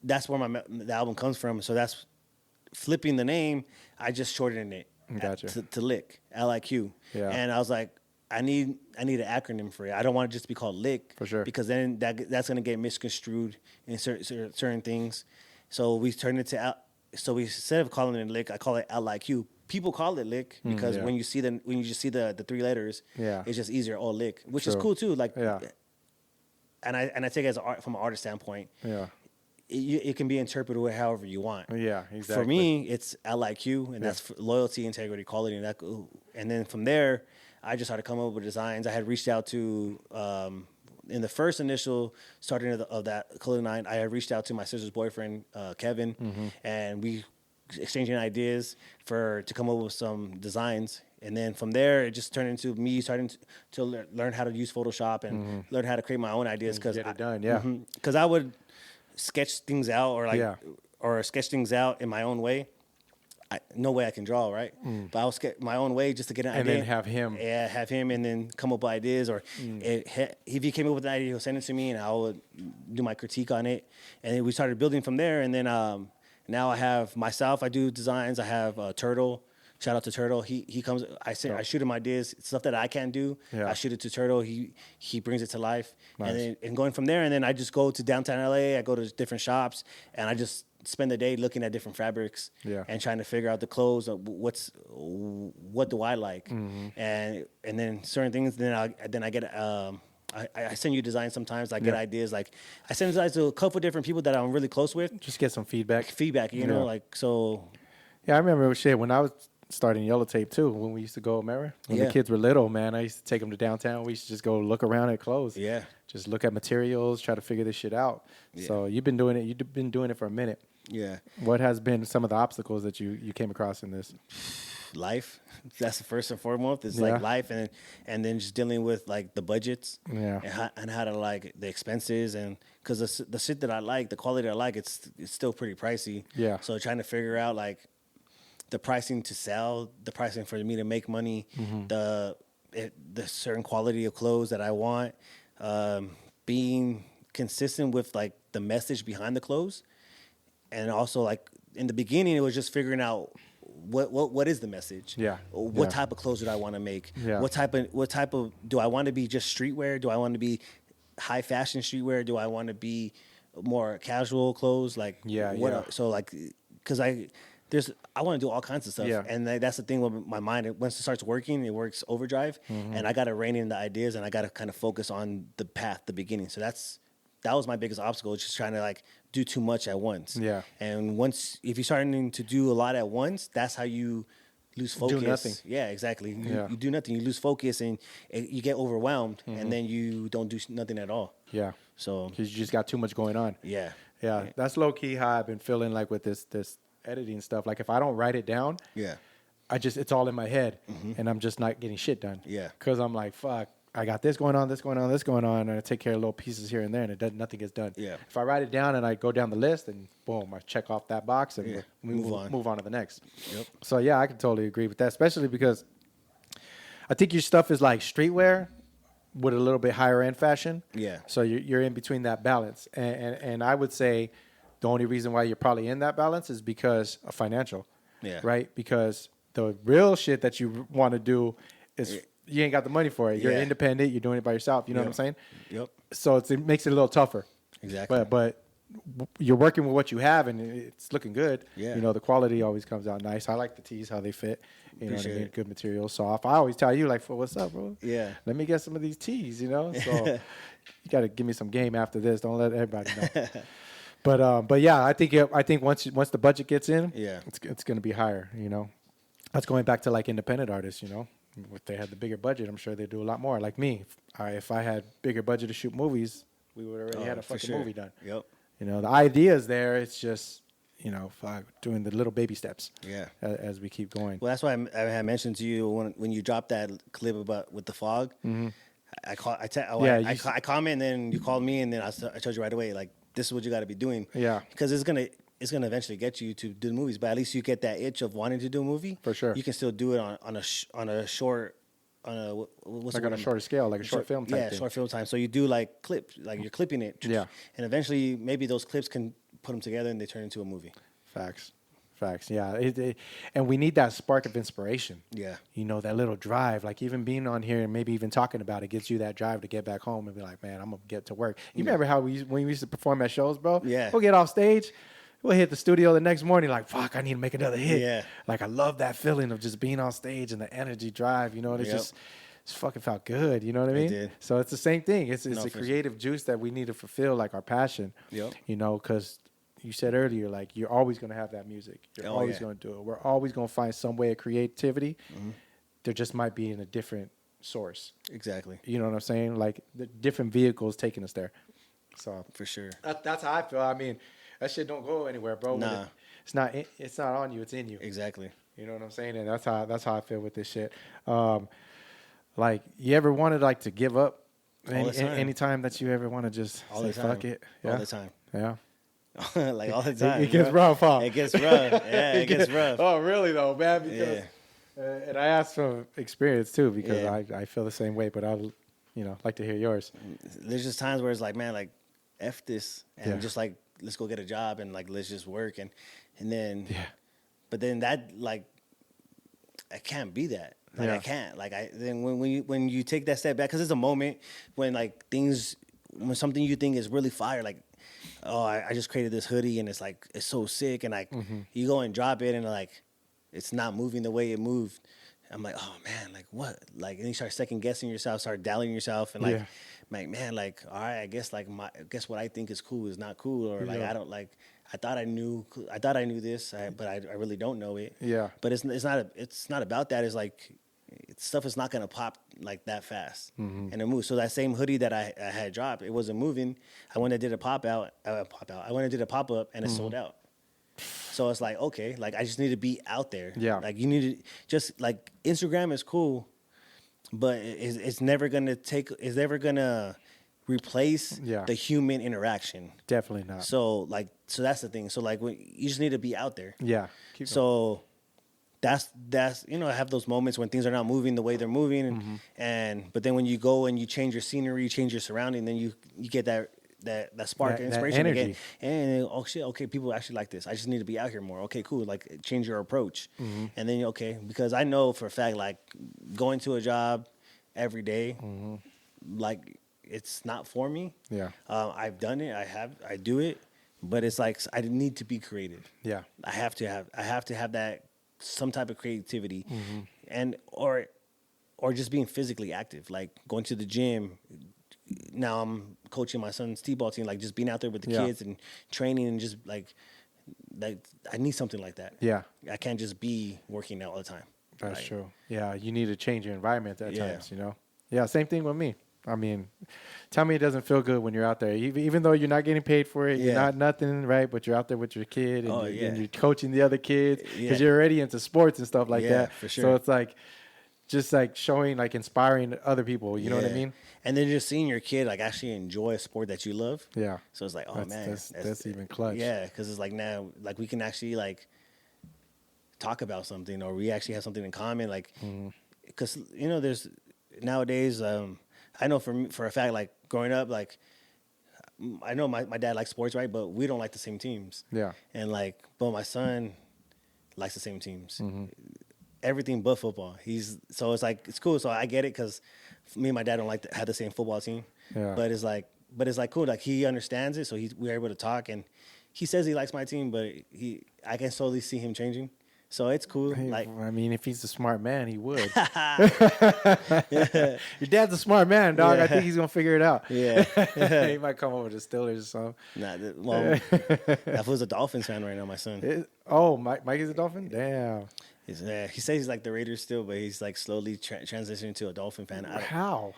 that's where the album comes from. So that's flipping the name. I just shortened it Gotcha. to Lick, L-I-Q. Yeah. And I was like, I need an acronym for it. I don't want it just to be called Lick. For sure. Because then that's going to get misconstrued in certain things. So we turned it to so we instead of calling it Lick, I call it L-I-Q. People call it Lick because when you just see the three letters, it's just easier. Oh, Lick, which is cool too. Like, and I take it from an artist standpoint. Yeah. It can be interpreted however you want. Yeah, exactly. For me, it's LIQ, and that's loyalty, integrity, quality, and then from there, I just started coming up with designs. I had reached out to, in the first initial starting of that clothing line, I had reached out to my sister's boyfriend, Kevin, and we exchanging ideas to come up with some designs. And then from there, it just turned into me starting to learn how to use Photoshop and learn how to create my own ideas. Get it done, Because I would sketch things out or sketch things out in my own way. No way I can draw, right? But I'll sketch my own way just to get an idea. And then have him. Yeah, have him and then come up with ideas. Or if he came up with an idea, he'll send it to me and I would do my critique on it. And then we started building from there. And then now I have myself. I do designs. I have Turtle. Shout out to Turtle. He comes. I shoot him ideas, stuff that I can't do. Yeah. I shoot it to Turtle. He brings it to life. Nice. And going from there, and then I just go to downtown LA. I go to different shops, and I just spend the day looking at different fabrics and trying to figure out the clothes. What do I like, and then certain things. Then I get. I send you designs sometimes. I get ideas. Like I send designs to a couple different people that I'm really close with. Just get some feedback. You know, like so. Yeah, I remember when I was starting Yellow Tape too, when we used to go, remember? When the kids were little, man, I used to take them to downtown. We used to just go look around at clothes. Yeah. Just look at materials, try to figure this shit out. Yeah. So you've been doing it for a minute. Yeah. What has been some of the obstacles that you came across in this? Life. That's the first and foremost. It's like life and then just dealing with like the budgets and how to like the expenses and because the shit that I like, the quality I like, it's still pretty pricey. Yeah. So trying to figure out like the pricing to sell, the pricing for me to make money, the certain quality of clothes that I want, being consistent with like the message behind the clothes, and also like in the beginning it was just figuring out what is the message? Yeah. What type of clothes do I want to make? Yeah. What type of do I want to be just streetwear? Do I want to be high fashion streetwear? Do I want to be more casual clothes? Like so like because I want to do all kinds of stuff. Yeah. And that's the thing with my mind. Once it starts working, it works overdrive. And I got to rein in the ideas and I got to kind of focus on the path, the beginning. So that was my biggest obstacle, just trying to like do too much at once. Yeah. And if you're starting to do a lot at once, that's how you lose focus. Do nothing. Yeah, exactly. You do nothing. You lose focus and you get overwhelmed and then you don't do nothing at all. Yeah. So because you just got too much going on. Yeah. That's low key how I've been feeling like with this editing stuff. Like if I don't write it down, it's all in my head and I'm just not getting shit done. Yeah. Because I'm like, fuck, I got this going on, and I take care of little pieces here and there, and nothing gets done. Yeah. If I write it down and I go down the list, and boom, I check off that box, and we move on to the next. Yep. So yeah, I can totally agree with that, especially because I think your stuff is like streetwear with a little bit higher end fashion. Yeah. So you're in between that balance, and I would say the only reason why you're probably in that balance is because of financial. Yeah. Right. Because the real shit that you want to do is you ain't got the money for it. You're independent. You're doing it by yourself. You know what I'm saying? Yep. So it makes it a little tougher. Exactly. But you're working with what you have, and it's looking good. Yeah. You know, the quality always comes out nice. I like the tees, how they fit. You know what I Appreciate mean? it. Good material, soft. I always tell you, like, what's up, bro? Yeah. Let me get some of these tees, you know? So you got to give me some game after this. Don't let everybody know. But yeah, I think once the budget gets in, it's going to be higher, you know? That's going back to, like, independent artists, you know? If they had the bigger budget, I'm sure they'd do a lot more. Like me, if I had bigger budget to shoot movies, we would already had a fucking movie done. Yep. You know, the idea is there. It's just, you know, doing the little baby steps. Yeah. As we keep going. Well, that's why I had mentioned to you when you dropped that clip about with the fog. Mm-hmm. I comment, and then you called me, and then I told you right away, like, this is what you got to be doing. Yeah. Because it's gonna eventually get you to do the movies, but at least you get that itch of wanting to do a movie. For sure. You can still do it on a short, what's Like the on a shorter scale, like a short film type thing. short film time. So you do like clips, like you're clipping it. Yeah. And eventually, maybe those clips can put them together and they turn into a movie. Facts. Yeah. And we need that spark of inspiration. Yeah. You know, that little drive. Like even being on here and maybe even talking about it gives you that drive to get back home and be like, man, I'm going to get to work. You remember how when we used to perform at shows, bro? Yeah. We'll get off stage. We'll hit the studio the next morning like, fuck, I need to make another hit. Yeah. Like, I love that feeling of just being on stage and the energy drive. You know, it's fucking felt good. You know what I mean? It did. So it's the same thing. It's a creative juice that we need to fulfill, like our passion. Yep. You know, because you said earlier, like, you're always going to have that music. You're always going to do it. We're always going to find some way of creativity. Mm-hmm. There just might be in a different source. Exactly. You know what I'm saying? Like, the different vehicles taking us there. So for sure. That's how I feel. I mean, that shit don't go anywhere, bro. Nah. It's not on you. It's in you. Exactly. You know what I'm saying? And that's how I feel with this shit. Like, you ever wanted like to give up? Any time that you ever want to just say fuck it? Yeah? All the time. Yeah. Like all the time. It gets rough, huh? It gets rough. Yeah, it gets rough. Oh, really though, man? Because, and I ask from experience too, because I feel the same way. But I'd like to hear yours. There's just times where it's like, man, like, F this, and just like, let's go get a job and like, let's just work, and then but then that, like, I can't be that. Like, I can't. Like, then when you take that step back, because it's a moment when like when something you think is really fire, like, oh, I just created this hoodie and it's like, it's so sick, and like, you go and drop it and like, it's not moving the way it moved. I'm like, oh man, like what? Like, and you start second guessing yourself, start doubting yourself, and like, man, like, all right, I guess what I think is cool is not cool, or like, I don't like. I thought I knew this, but I really don't know it. Yeah. But it's not about that. It's like, stuff is not gonna pop like that fast, and it moves. So that same hoodie that I had dropped, it wasn't moving. I went and did a pop up, and it sold out. So it's like, okay, like, I just need to be out there. Yeah. Like, you need to just, like, Instagram is cool, but it's never gonna replace the human interaction. Definitely not. So that's the thing. So like, you just need to be out there. Yeah. So that's I have those moments when things are not moving the way they're moving, but then when you go and you change your scenery, change your surrounding, then you get that spark of inspiration again. And oh shit, okay, people actually like this. I just need to be out here more. Okay, cool. Like, change your approach, and then because I know for a fact, like, going to a job every day, like, it's not for me. Yeah. I've done it. I do it, but it's like, I need to be creative. Yeah. I have to have that, some type of creativity, and or just being physically active, like going to the gym. Now I'm coaching my son's t-ball team, like, just being out there with the kids and training, and just like I need something like that. Yeah. I can't just be working out all the time. That's true. Yeah, you need to change your environment at times, you know? Yeah, same thing with me. I mean, tell me it doesn't feel good when you're out there, even though you're not getting paid for it, you're not nothing, right? But you're out there with your kid, and, and you're coaching the other kids, because you're already into sports and stuff like that. For sure. So it's like, just like showing, like inspiring other people. You know what I mean? And then just seeing your kid like actually enjoy a sport that you love. Yeah. So it's like, oh man, that's even clutch. Yeah, because it's like now, like we can actually like talk about something, or we actually have something in common. Like, because you know, there's nowadays. I know for a fact, like growing up, like I know my dad likes sports, right? But we don't like the same teams. Yeah. And like, but my son likes the same teams. Everything but football. So it's like it's cool. So I get it because me and my dad don't like to have the same football team. Yeah. But it's like cool. Like he understands it, so we're able to talk, and he says he likes my team, but I can slowly see him changing. So it's cool. Hey, like I mean, if he's a smart man, he would. Your dad's a smart man, dog. Yeah. I think he's gonna figure it out. Yeah. He might come over to Steelers or something. Well, that was a Dolphins fan right now. My son. Mike is a Dolphin. Damn. He says he's like the Raiders still, but he's like slowly transitioning to a Dolphin fan. How?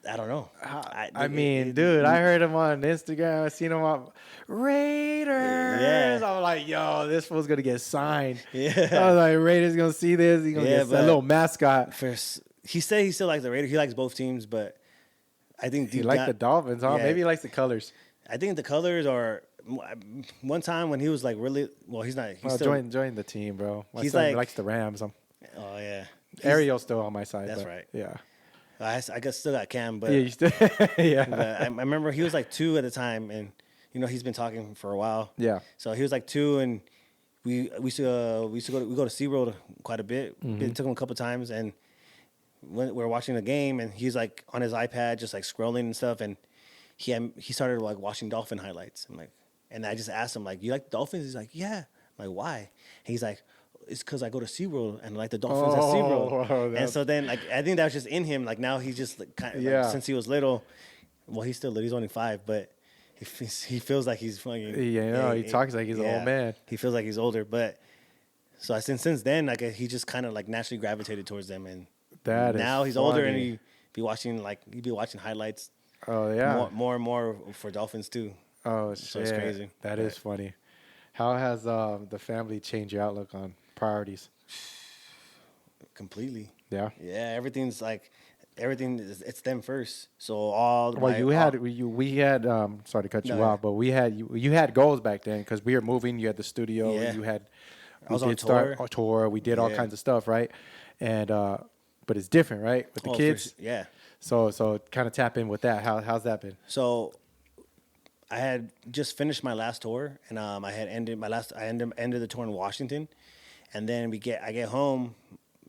I don't know. I mean, dude, I heard him on Instagram. I seen him on Raiders. Yeah. I'm like, yo, this fool's gonna get signed. Yeah. I was like, Raiders gonna see this. He's gonna get that little mascot. He said he still likes the Raiders. He likes both teams, but I think He likes the Dolphins, huh? Yeah. Maybe he likes the colors. I think the colors are. One time when he was like really he's not. He's still, join the team, bro. My he's son like- likes the Rams. Oh yeah. Ariel's still on my side. That's but, right. Yeah. I guess still got Cam, but Yeah. You still, yeah. but I remember he was like 2 at the time, and you know he's been talking for a while. Yeah. So he was like 2, and we used to go to SeaWorld quite a bit. Took him a couple times, and when we were watching the game, and he's like on his iPad just like scrolling and stuff, and he started like watching dolphin highlights. And I just asked him like, "You like the Dolphins?" He's like, "Yeah." I'm like, "Why?" And he's like, "It's because I go to SeaWorld and like the Dolphins at SeaWorld." Wow, and so then like I think that was just in him. Like now he's just like, kind of like, since he was little. Well, he's still little. He's only 5, but he feels like he's fucking. Yeah, he talks like he's an old man. He feels like he's older, but so since then, like he just kind of like naturally gravitated towards them, and now he's older and he'd be watching highlights. Oh yeah, more and more for Dolphins too. Oh shit, So it's crazy. That is funny. How has the family changed your outlook on priorities? Completely. Yeah. Yeah, everything's like it's them first. So all Well, we had sorry to cut you off, but you had goals back then because we were moving. You had the studio. Yeah. I was on tour. We did all kinds of stuff, right? And but it's different, right? With the kids. Yeah. So kind of tap in with that. How's that been? So I had just finished my last tour, and I had ended ended the tour in Washington, and then I get home.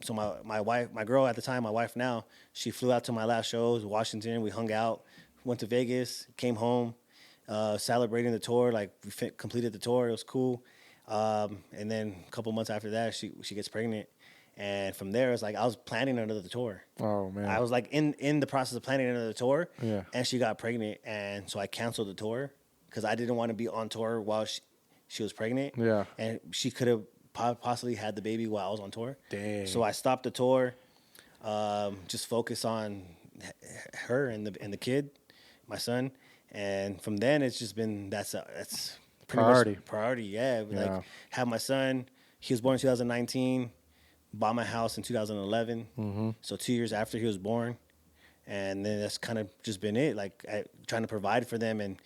So my wife, my girl at the time, my wife now, she flew out to my last shows, Washington. We hung out, went to Vegas, came home, celebrating the tour. Like we completed the tour, it was cool. And then a couple months after that, she gets pregnant, and from there it's like I was planning another tour. Oh man, I was like in the process of planning another tour, yeah. And she got pregnant, and so I canceled the tour because I didn't want to be on tour while she was pregnant. Yeah, and she could have possibly had the baby while I was on tour. Dang. So I stopped the tour, just focus on her and the kid, my son, and from then it's just been that's priority. Priority, yeah. Like have my son. He was born in 2019. Bought my house in 2011. Mm-hmm. So 2 years after he was born, and then that's kind of just been it. Like trying to provide for them and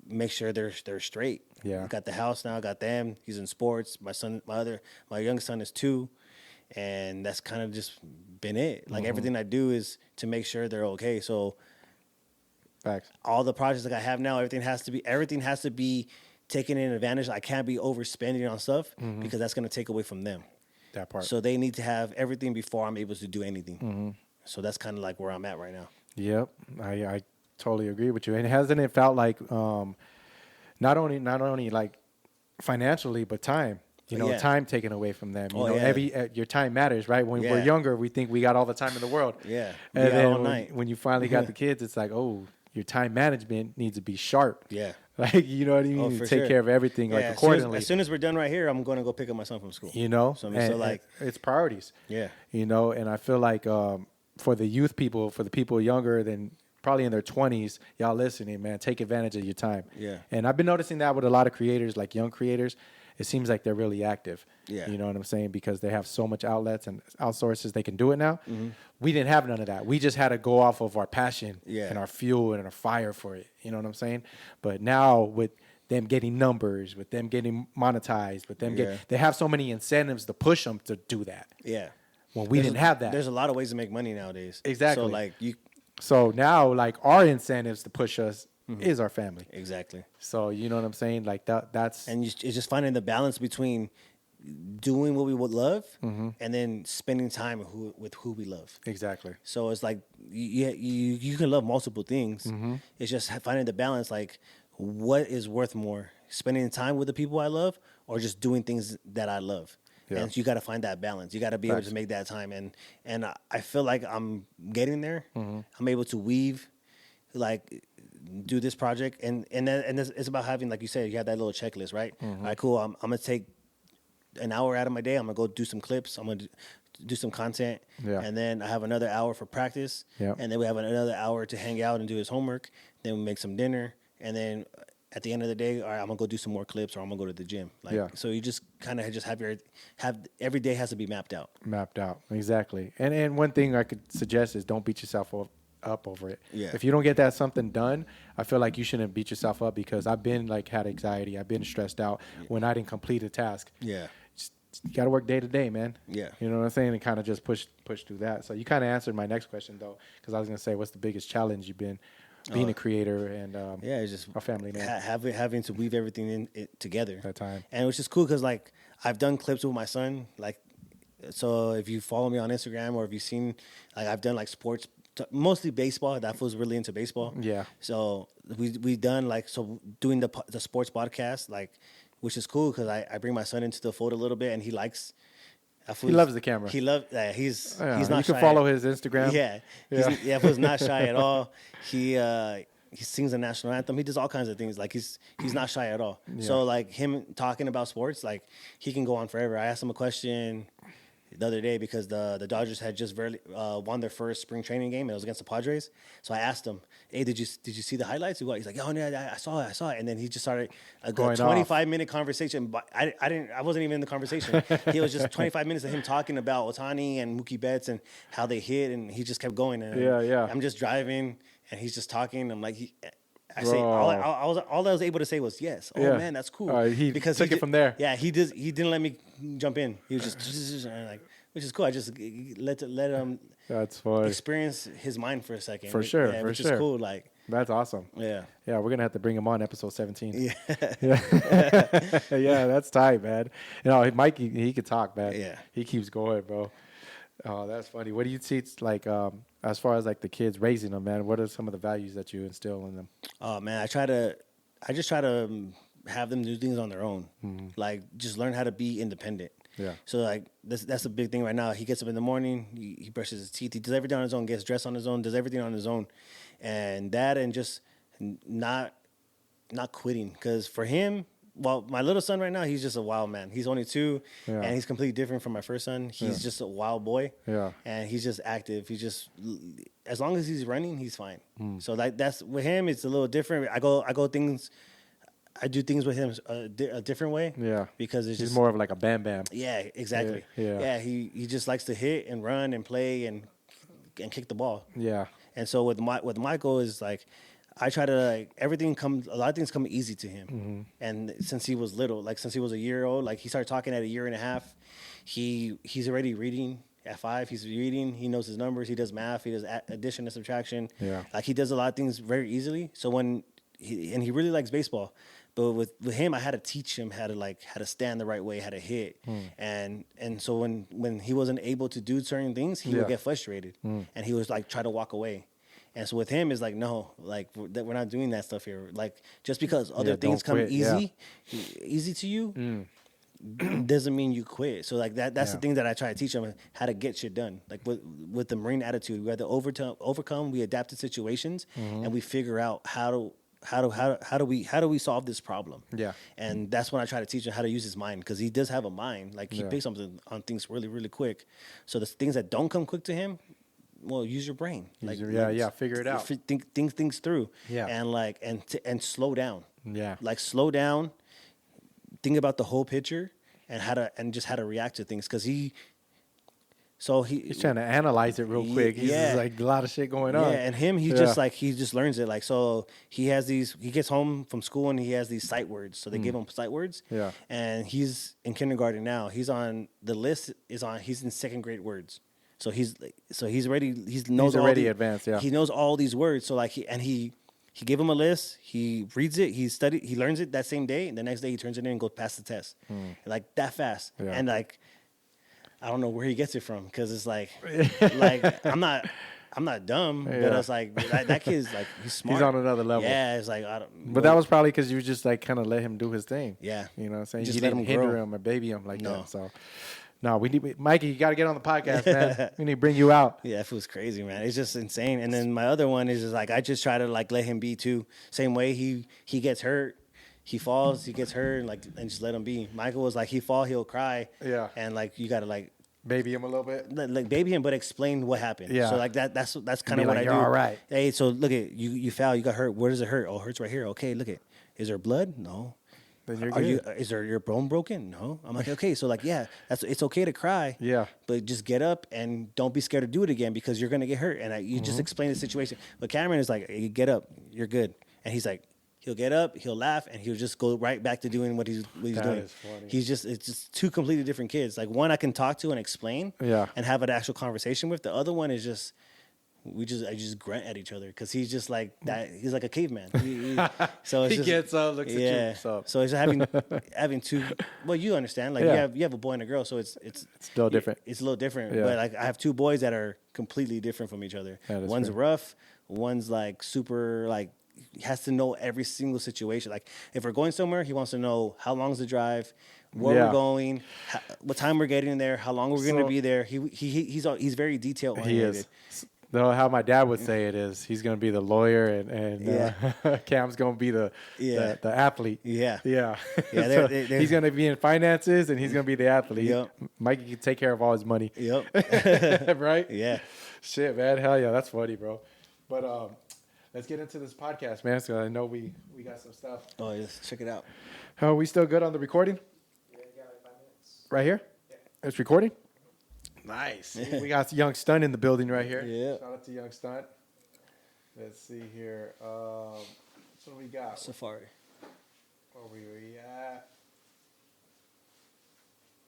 make sure they're straight. Yeah. Got the house now. Got them. He's in sports. My youngest son is 2, and that's kind of just been it. Like everything I do is to make sure they're okay. So. Facts. All the projects that I have now, everything has to be taken in advantage. I can't be overspending on stuff because that's going to take away from them. That part. So they need to have everything before I'm able to do anything. So that's kind of like where I'm at right now. Yep, I totally agree with you. And hasn't it felt like not only like financially, but time? You know, time taken away from them. You know, your time matters, right? When we're younger, we think we got all the time in the world. Yeah, and then when you finally got the kids, it's like, oh, your time management needs to be sharp. Yeah. Like, you know what I mean? You take care of everything like accordingly. As soon as we're done right here, I'm going to go pick up my son from school. You know? So, so like it's priorities. Yeah. You know, and I feel like for the youth people, for the people younger than probably in their 20s, y'all listening, man, take advantage of your time. Yeah. And I've been noticing that with a lot of creators, like young creators. it seems like they're really active. Yeah. You know what I'm saying? Because they have so much outlets and outsources, they can do it now. Mm-hmm. We didn't have none of that. We just had to go off of our passion Yeah. and our fuel and our fire for it. You know what I'm saying? But now with them getting numbers, with them getting monetized, with them they have so many incentives to push them to do that. Yeah. When we didn't have that. There's a lot of ways to make money nowadays. Exactly. So like So now like our incentives to push us is our family. Exactly. So you know what I'm saying? Like that's and it's just finding the balance between doing what we would love and then spending time with who we love. exactly. So it's like you can love multiple things. It's just finding the balance. Like, what is worth more, spending time with the people I love, or just doing things that I love? Yeah. And you got to find that balance. You got to be able to make that time. And I feel like I'm getting there. I'm able to weave, like, do this project, and it's about having, like you said, you have that little checklist, right? All right, cool. I'm gonna take an hour out of my day. I'm gonna go do some clips. I'm gonna do some content, and then I have another hour for practice, and then we have another hour to hang out and do his homework. Then we make some dinner, and then at the end of the day, all right, I'm gonna go do some more clips, or I'm gonna go to the gym. Like, so you just kind of just have every day has to be mapped out. Mapped out, exactly. And one thing I could suggest is don't beat yourself up over it. Yeah. If you don't get that something done, I feel like you shouldn't beat yourself up, because I've been like had anxiety. I've been stressed out when I didn't complete a task. Yeah. You got to work day to day, man. Yeah. You know what I'm saying? And kind of just push through that. So you kind of answered my next question, though, because I was going to say, what's the biggest challenge you've been being a creator and it's just a family man? Having to weave everything in together. That time. And it was just cool because, like, I've done clips with my son. Like, so if you follow me on Instagram, or if you've seen, like, I've done, like, sports, mostly baseball. That was really into baseball. Yeah. So we done, like, so doing the sports podcast, like, which is cool because I bring my son into the fold a little bit, and he likes. He loves the camera. He loves. He's not. You shy can follow his Instagram. Yeah. He's not shy at all. He sings the national anthem. He does all kinds of things. Like, he's not shy at all. Yeah. So, like, him talking about sports, like, he can go on forever. I asked him a question the other day because the Dodgers had just won their first spring training game, and it was against the Padres. So I asked him, "Hey, did you see the highlights?" He's like, "Oh, yeah, I saw it." And then he just started a 25-minute conversation. But I wasn't even in the conversation. It was just 25 minutes of him talking about Ohtani and Mookie Betts and how they hit, and he just kept going. And I'm just driving, and he's just talking. I'm like, all I was able to say was yes. Oh man, that's cool. Because he took it from there. Yeah, he didn't let me jump in. He was just like, which is cool. I just let him. That's funny. Experience his mind for a second. For sure, which is cool. Like, that's awesome. Yeah, we're gonna have to bring him on episode 17. Yeah, yeah, that's tight, man. You know, Mikey, he could talk, man. Yeah, he keeps going, bro. Oh, that's funny. What do you teach, like, as far as like the kids raising them, man? What are some of the values that you instill in them? Oh man, I just try to have them do things on their own. Like, just learn how to be independent. Yeah. So, like, that's a big thing right now. He gets up in the morning, he brushes his teeth, he does everything on his own, gets dressed on his own, does everything on his own, and just not quitting. Because for him, well, my little son right now, he's just a wild man. He's only 2, and he's completely different from my first son. He's just a wild boy. Yeah. And he's just active. He's just, as long as he's running, he's fine. So that's with him. It's a little different. I do things with him a different way. Yeah. Because he's more of like a bam bam. Yeah, exactly. Yeah. He just likes to hit and run and play and kick the ball. Yeah. And so with Michael is like, I try to, like, a lot of things come easy to him. And since he was little, like since he was a year old, like he started talking at a year and a half. He's already reading. At 5, he's reading. He knows his numbers. He does math. He does addition and subtraction. Yeah. Like, he does a lot of things very easily. So he really likes baseball. But with him, I had to teach him how to stand the right way, how to hit. And so when he wasn't able to do certain things, he would get frustrated. And he was like, try to walk away. And so with him, it's like, no, like, we're not doing that stuff here. Like, just because other things come easy to you, doesn't mean you quit. So, like, that's the thing that I try to teach him, how to get shit done. Like, with the Marine attitude, we had to overcome, we adapt to situations, and we figure out how do we solve this problem? Yeah. And that's when I try to teach him how to use his mind, because he does have a mind. Like, he picks up on things really, really quick. So the things that don't come quick to him, well, use your brain. Figure it out. Think things through. Yeah. And and slow down. Yeah. Like, slow down. think about the whole picture and how to react to things because he's trying to analyze it real quick. He's just like a lot of shit going on. Yeah, and he just learns it. Like, so he gets home from school and he has these sight words. So they give him sight words. Yeah. And he's in kindergarten now. He's on the list he's in second grade words. So he's ready. He's already advanced. Yeah. He knows all these words. So like he gave him a list. He reads it. He learns it that same day. And the next day he turns it in and goes past the test. Like that fast. Yeah. And like, I don't know where he gets it from because it's like I'm not dumb, but it's like that kid's like he's smart. He's on another level. Yeah, it's like I don't. But that was probably because you just like kind of let him do his thing. Yeah, you know what I'm saying. Just you let didn't him hinder grow. him or baby him like that. So no, Mikey, you got to get on the podcast, man. We need to bring you out. Yeah, it was crazy, man. It's just insane. And then my other one is just like I just try to like let him be too. Same way he gets hurt. He falls, he gets hurt, and just let him be. Michael was like, he fall, he'll cry. Yeah. And like you gotta like baby him a little bit. Like baby him, but explain what happened. Yeah. So like that's kind of what I do. All right. Hey, so look at you fell, you got hurt. Where does it hurt? Oh, it hurts right here. Okay, look at. Is there blood? No. Then you're good. Is there your bone broken? No. I'm like, okay, so like, yeah, it's okay to cry. Yeah. But just get up and don't be scared to do it again because you're gonna get hurt. And you just explain the situation. But Cameron is like, hey, get up, you're good. And he's like, he'll get up, he'll laugh, and he'll just go right back to doing what he's doing. Is funny. It's just two completely different kids. Like one I can talk to and explain, and have an actual conversation with. The other one is just I just grunt at each other because he's just like that. He's like a caveman. So it's he gets up, looks at you. So it's having two. Well, you understand. Like you have a boy and a girl, so it's still different. It's a little different. Yeah. But like I have two boys that are completely different from each other. One's fair. rough. One's like super like. He has to know every single situation. Like if we're going somewhere, he wants to know how long's the drive, where we're going, what time we're getting there, how long we're going to be there. He's very detail oriented. He is. Though how my dad would say it is, he's going to be the lawyer and Cam's going to be the athlete. Yeah. Yeah. Yeah. So he's going to be in finances and he's going to be the athlete. Yep. Mikey can take care of all his money. Yep. Right? Yeah. Shit, man. Hell yeah. That's funny, bro. But let's get into this podcast, man. So I know we got some stuff. Oh, yes. Check it out. Are we still good on the recording? Yeah, you got like 5 minutes. Right here? Yeah. It's recording? Nice. We got Young Stunt in the building right here. Yeah. Shout out to Young Stunt. Let's see here. What do we got? Safari. Where we at?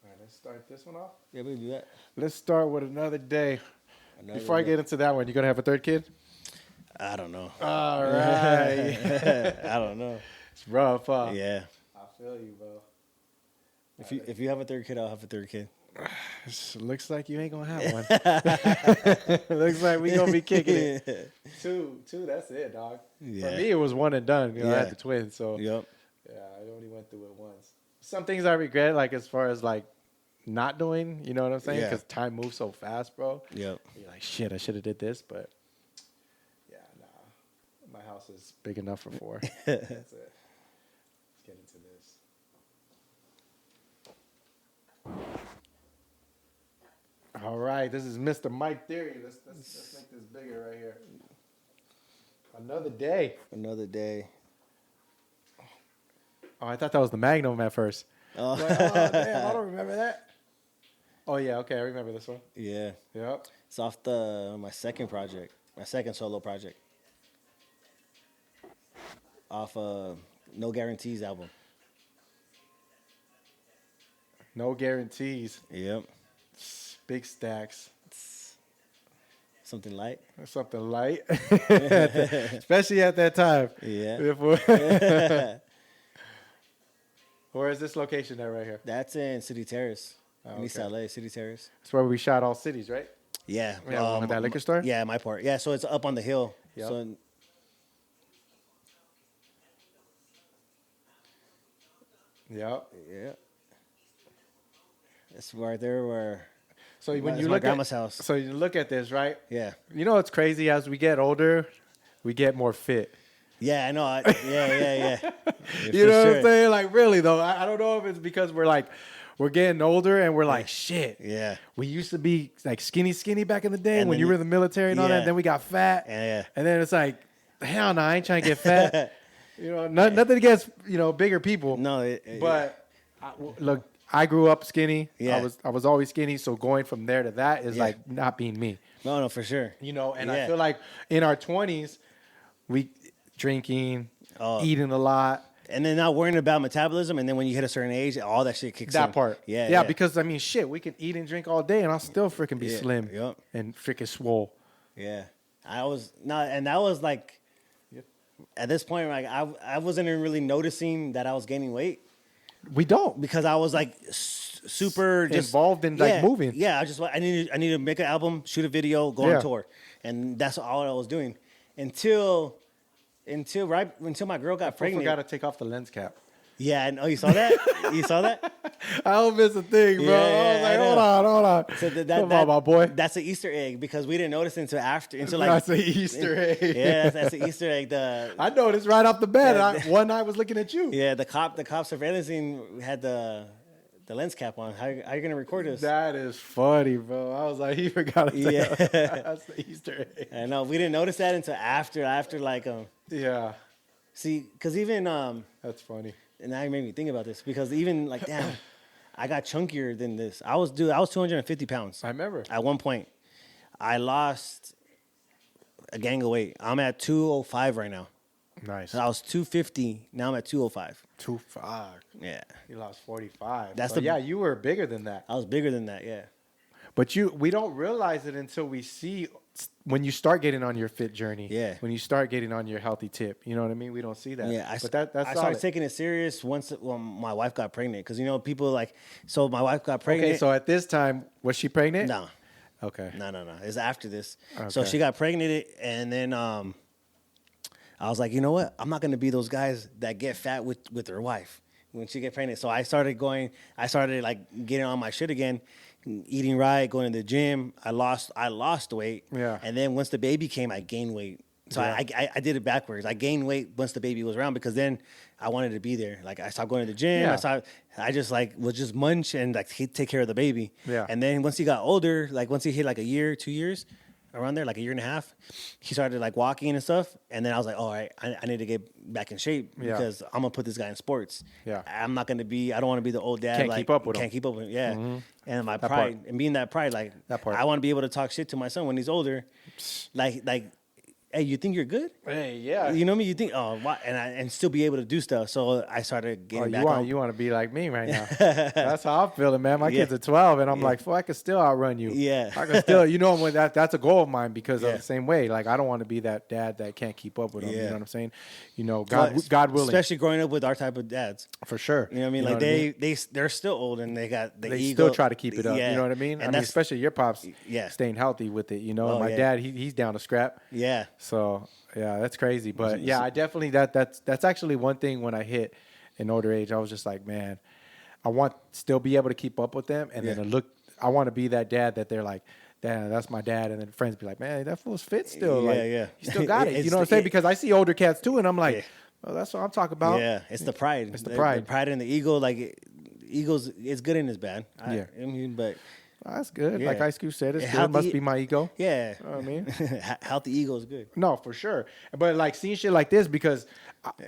All right, let's start this one off. Yeah, we can do that. Let's start with another day. Before I get into that one, you gonna have a third kid? I don't know. All right. I don't know. It's rough, huh? Yeah. I feel you, bro. If you have a third kid, I'll have a third kid. Looks like you ain't gonna have one. Looks like we gonna be kicking it. Two, that's it, dog. Yeah. For me, it was one and done. I had the twins, so Yep. yeah, I only went through it once. Some things I regret, like as far as like not doing, you know what I'm saying? Yeah. Because time moves so fast, bro. Yep. You're like, shit, I should have did this, but yeah, nah. My house is big enough for 4. That's it. Let's get into this. All right, this is Mr. Mike Theory. Let's make this bigger right here. Another day. Another day. Oh, I thought that was the Magnum at first. Oh. Like, oh damn, I don't remember that. Oh yeah, okay, I remember this one. Yeah. Yep. It's off my second solo project. Off No Guarantees album. No guarantees. Yep. Big stacks. Something light. Something light. Especially at that time. Yeah. Where is this location at right here? That's in City Terrace. Oh, In East okay. LA, City Terrace. That's where we shot All Cities, right? Yeah. Yeah, at that liquor store? Yeah, my part. Yeah, so it's up on the hill. Yep. So Yep. yeah. It's right there where So when it's you my look grandma's at house. So you look at this, right? Yeah. You know what's crazy? As we get older, we get more fit. Yeah, I know. Yeah. You know what I'm saying? Like, really, though. I don't know if it's because we're getting older and we're like, shit. Yeah. We used to be like skinny back in the day And when then you were in the military and all that. yeah. And then we got fat. Yeah. And then it's like, hell no, I ain't trying to get fat. You know, nothing against, bigger people. No, but Look, I grew up skinny. Yeah. I was always skinny. So going from there to that is Yeah. like not being me. No, for sure. You know, and I Yeah. feel like in our 20s, we drinking, eating a lot. And then not worrying about metabolism, and then when you hit a certain age, all that shit kicks in. That part. Yeah. Because, I mean, shit, we can eat and drink all day, and I'll still freaking be slim and freaking swole. Yeah. And that was like, at this point, like I wasn't even really noticing that I was gaining weight. We don't. Because I was like super just involved in like moving. Yeah, I need to make an album, shoot a video, go on tour. And that's all I was doing. Until my girl got pregnant. I forgot to take off the lens cap. Yeah, I know. You saw that? You saw that? I don't miss a thing, bro. Yeah, I was like, hold on. So Come on, my boy. That's an Easter egg because we didn't notice until like that's an Easter egg. Yeah, that's an Easter egg. I noticed right off the bat. One night I was looking at you. Yeah, the cop surveillancing had the lens cap on. How are you gonna record this? That is funny, bro. I was like, he forgot to take that's the Easter egg. I know. We didn't notice that until after like Yeah. See, because even that's funny. And now you made me think about this because even like damn, I got chunkier than this. I was 250 pounds. I remember. At one point, I lost a gang of weight. I'm at 205 right now. Nice. So I was 250. Now I'm at 205. 205. Yeah. You lost 45. That's yeah, you were bigger than that. I was bigger than that, yeah. But we don't realize it until we see when you start getting on your fit journey. Yeah. When you start getting on your healthy tip. You know what I mean? We don't see that. Yeah. That's I started taking it serious once my wife got pregnant. Because, people like, so my wife got pregnant. Okay, so at this time, was she pregnant? No. Okay. No. It's after this. Okay. So she got pregnant and then I was like, you know what? I'm not going to be those guys that get fat with their wife when she get pregnant. So I started like getting on my shit again, eating right, going to the gym. I lost weight. Yeah. And then once the baby came, I gained weight. So I did it backwards. I gained weight once the baby was around because then I wanted to be there. Like I stopped going to the gym. Yeah. I just like was just munch and like take care of the baby. Yeah. And then once he got older, like once he hit like a year, 2 years, around there, like a year and a half, he started like walking and stuff. And then I was like, all right, I need to get back in shape because I'm gonna put this guy in sports. Yeah. I don't want to be the old dad. Can't like, keep up with him. Can't keep up with him. Yeah. Mm-hmm. And my That pride part. and being that pride, like That part. I want to be able to talk shit to my son when he's older. Like, hey, you think you're good? Hey, yeah. You know me. You think, oh, why? And still be able to do stuff. So I started getting back on. You want to be like me right now. That's how I'm feeling, man. My kids are 12, and I'm like, fuck, I can still outrun you. Yeah. I can still, when that's a goal of mine because of the same way. Like, I don't want to be that dad that can't keep up with them. You know what I'm saying? God willing. Especially growing up with our type of dads. For sure. You know what I mean? Like they're still old and they got the they ego. still try to keep it up. Yeah. You know what I mean? And especially your pops Yeah. staying healthy with it, Oh, my yeah. dad, he's down to scrap. Yeah. So, yeah, that's crazy. But, yeah, I definitely, that's actually one thing when I hit an older age, I was just like, man, I want still be able to keep up with them. And then I want to be that dad that they're like, damn, that's my dad. And then friends be like, man, that fool's fit still. Yeah, like, yeah. He still got it. You know what I'm saying? Because I see older cats too, and I'm like, well, that's what I'm talking about. Yeah, it's the pride. It's the pride. The pride and the ego. Like, ego's, it's good and it's bad. Yeah. I mean, but... That's good. Yeah. Like Ice Cube said, it's good. Healthy- Must be my ego. Yeah. You know what I mean? Healthy ego is good. No, for sure. But like seeing shit like this because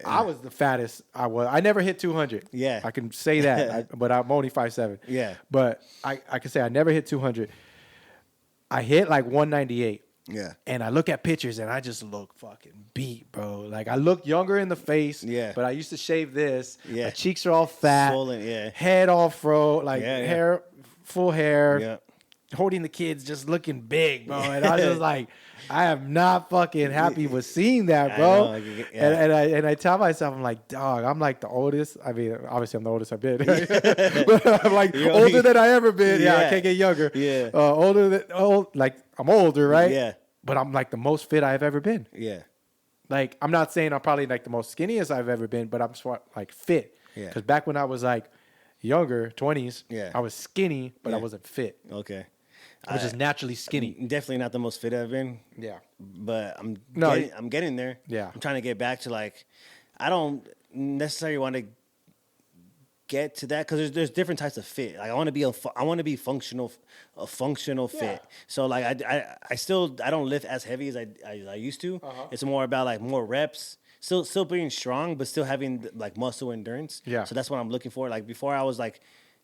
I was the fattest I was. I never hit 200. Yeah. I can say that, but I'm only 5'7". Yeah. But I can say I never hit 200. I hit like 198. Yeah. And I look at pictures and I just look fucking beat, bro. Like I look younger in the face. Yeah. But I used to shave this. Yeah. My cheeks are all fat. Swollen, yeah. Head all fro, like hair, full hair. Yeah. Holding the kids, just looking big, bro. And I was just like, I am not fucking happy with seeing that, bro. I know, yeah. And I tell myself, I'm like, dog, I'm like the oldest. I mean, obviously I'm the oldest I've been. But I'm like older than I ever been. Yeah, I can't get younger. Yeah. Like I'm older, right? Yeah. But I'm like the most fit I've ever been. Yeah. Like I'm not saying I'm probably like the most skinniest I've ever been, but I'm like fit. Yeah. Because back when I was like younger, 20s, Yeah. I was skinny, but I Yeah. wasn't fit. Okay. I was just naturally skinny. Definitely not the most fit I've been. Yeah. But I'm getting there. Yeah. I'm trying to get back to like, I don't necessarily want to get to that because there's different types of fit. Like I want to be functional, a functional fit. So like I don't lift as heavy as I used to. It's more about like more reps still being strong, but still having like muscle endurance. Yeah. So that's what I'm looking for. Like before, I was like,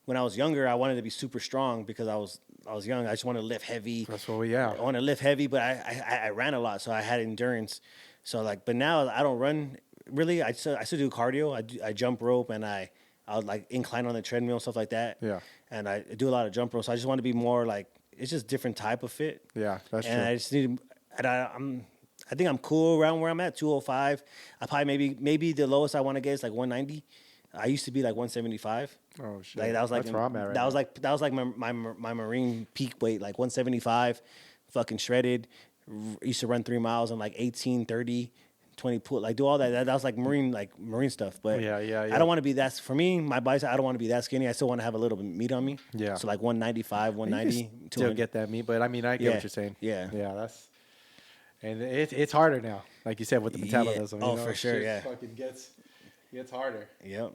when I was younger, I wanted to be super strong because I was young. I just wanted to lift heavy. That's what we are. I want to lift heavy, but I ran a lot, so I had endurance. So like, but now I don't run really. I still do cardio. I jump rope and I would like incline on the treadmill, stuff like that. Yeah. And I do a lot of jump rope. So I just want to be more like, it's just different type of fit. Yeah, that's and true. I just need. And I think I'm cool around where I'm at, 205. I probably maybe the lowest I want to get is like 190. I used to be like 175. Oh shit. Like that was like that's where I'm at right that now. was like my Marine peak weight, like 175, fucking shredded. Used to run 3 miles in like 18, 30, 20 pull, like do all that. That was like marine stuff. But Yeah. I don't want to be that. For me, my bicep, I don't want to be that skinny. I still want to have a little bit of meat on me. Yeah. So like 195, 190, Still 200. get that meat, but I mean, I get Yeah. what you're saying. Yeah. Yeah, and it's harder now, like you said, with the metabolism. Oh, you know, for sure, shit yeah. fucking gets harder. Yep.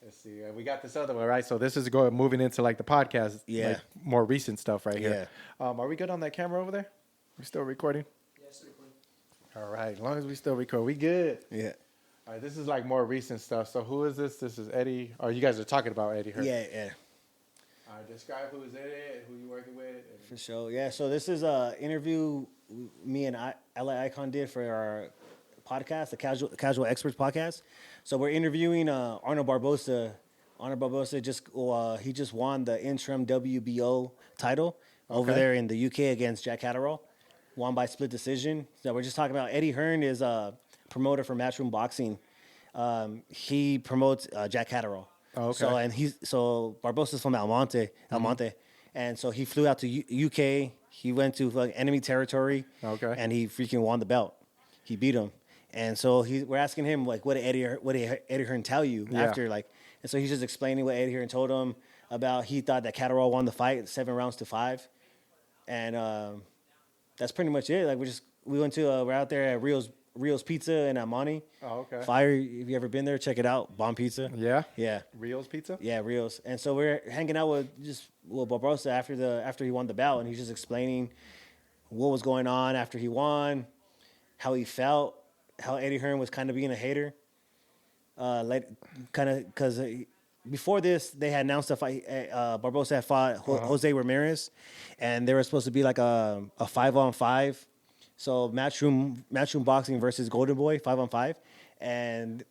Let's see. We got this other one, right? So this is moving into like the podcast, Yeah. like more recent stuff right here. Yeah. Are we good on that camera over there? We still recording? Yes, recording. All right. As long as we still record, we good. Yeah. All right. This is like more recent stuff. So who is this? This is Eddie. Or you guys are talking about Eddie Hearn. Yeah. All right. Describe who is Eddie, who you working with. For sure. Yeah. So this is a interview me and LA Icon did for our podcast, the Casual Experts podcast. So we're interviewing Arnold Barbosa. Arnold Barbosa he just won the interim WBO title over Okay. there in the UK against Jack Catterall. Won by split decision. So we're just talking about Eddie Hearn is a promoter for Matchroom Boxing. He promotes Jack Catterall. Oh, okay. So Barbosa's from Almonte, and so he flew out to UK. He went to like enemy territory. Okay. And he freaking won the belt. He beat him, and so we're asking him like, what did Eddie Hearn tell you Yeah. after like, and so he's just explaining what Eddie Hearn told him about. He thought that Catterall won the fight 7 rounds to 5, and that's pretty much it. Like we went to we're out there at Rio's Pizza in Amani. Oh, okay. Fire. If you ever been there, check it out. Bomb pizza. Yeah. Yeah. Rio's Pizza. Yeah, Rios. And so we're hanging out with Barbosa after he won the bout, and he's just explaining what was going on after he won, how he felt, how Eddie Hearn was kind of being a hater. Because before this, they had announced a fight. Barbosa had fought Jose Ramirez, and they were supposed to be like a 5-on-5. So Matchroom Boxing versus Golden Boy 5-on-5, and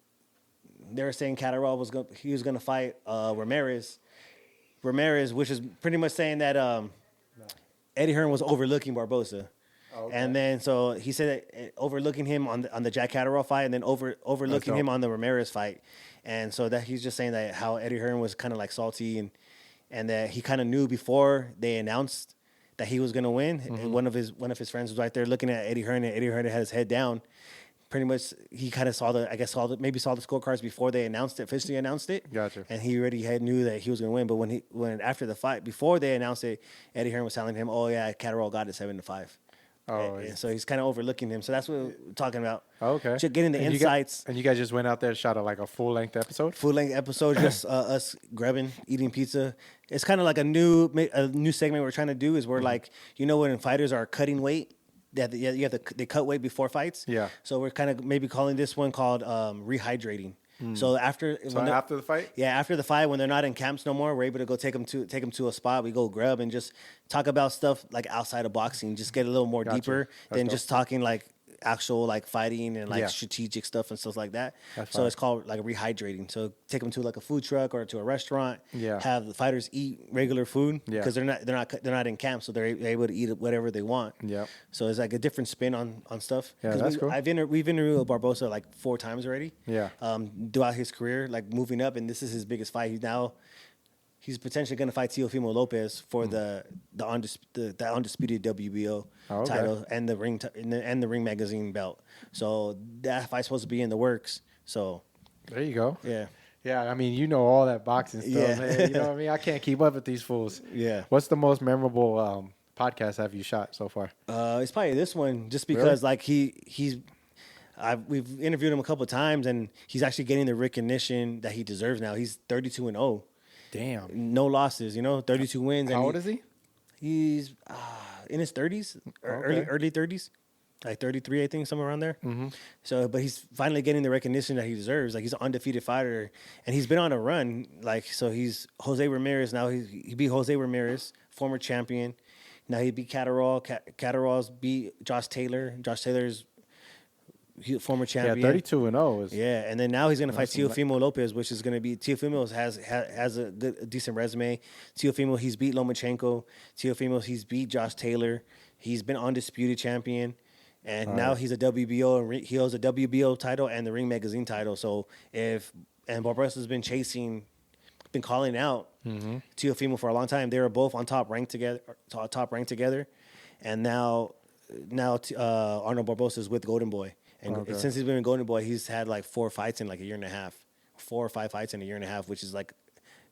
they were saying Catterall was going to fight Ramirez, which is pretty much saying that Eddie Hearn was overlooking Barbosa. Oh, okay. And then so he said that, overlooking him on the Jack Catterall fight, and then overlooking him on the Ramirez fight, and so that he's just saying that how Eddie Hearn was kind of like salty and that he kind of knew before they announced that he was going to win. And one of his friends was right there looking at Eddie Hearn, and Eddie Hearn had his head down. Pretty much, he kind of saw the scorecards before they officially announced it. Gotcha. And he already knew that he was going to win. But when after the fight, before they announced it, Eddie Hearn was telling him, "Oh yeah, Catterall got it 7-5." Oh, And so he's kind of overlooking him. So that's what we're talking about. okay. Just getting the And insights. You guys just went out there and shot like a full length episode. Full length episode, just us grubbing, eating pizza. It's kind of like a new segment we're trying to do. Is where like when fighters are cutting weight, they cut weight before fights. Yeah. So we're kind of maybe calling this one called rehydrating. So after After the fight. Yeah, after the fight, when they're not in camps no more, we're able to go take them to a spot. We go grub and just talk about stuff like outside of boxing. Just get a little more Gotcha. deeper That's than dope. just talking like actual like fighting and like Yeah. strategic stuff and stuff like that. That's So fine. it's called like rehydrating. So take them to like a food truck or to a restaurant. Yeah. Have the fighters eat regular food Yeah. because they're not in camp, so they're able to eat whatever they want. Yep. So it's like a different spin on stuff. Yeah, 'Cause that's cool. We've interviewed Barbosa like 4 times already. Yeah. Throughout his career, like moving up, and this is his biggest fight. He's potentially going to fight Teofimo Lopez for the undisputed WBO okay. title and the Ring Magazine belt. So that fight's supposed to be in the works. So There you go. yeah, Yeah, I mean, all that boxing stuff, Yeah. man. You know what I mean? I can't keep up with these fools. Yeah. What's the most memorable podcast have you shot so far? it's probably this one just because like we've interviewed him a couple of times and he's actually getting the recognition that he deserves now. He's 32-0. Damn. No losses, 32 wins. How and old is he? He's in his 30s, Okay. early 30s. like 33, I think, somewhere around there. Mm-hmm. So, but he's finally getting the recognition that he deserves. Like, he's an undefeated fighter, and he's been on a run. Like, so he's Jose Ramirez now. He beat Jose Ramirez, former champion. Now he beat Catterall. Catterall's beat Josh Taylor. Josh Taylor's former champion. Yeah, 32-0 is. Yeah, and then now he's going to fight Teofimo Lopez, which is going to be Teofimo has a decent resume. Teofimo, he's beat Lomachenko. Teofimo, he's beat Josh Taylor. He's been undisputed champion, and now he's a WBO, and he holds a WBO title and the Ring Magazine title. So Barbosa's been calling out Teofimo for a long time. They were both on top ranked together, and now Arnold Barbosa is with Golden Boy. And since he's been in Golden Boy, he's had like 4 fights in like a year and a half, 4 or 5 fights in a year and a half, which is like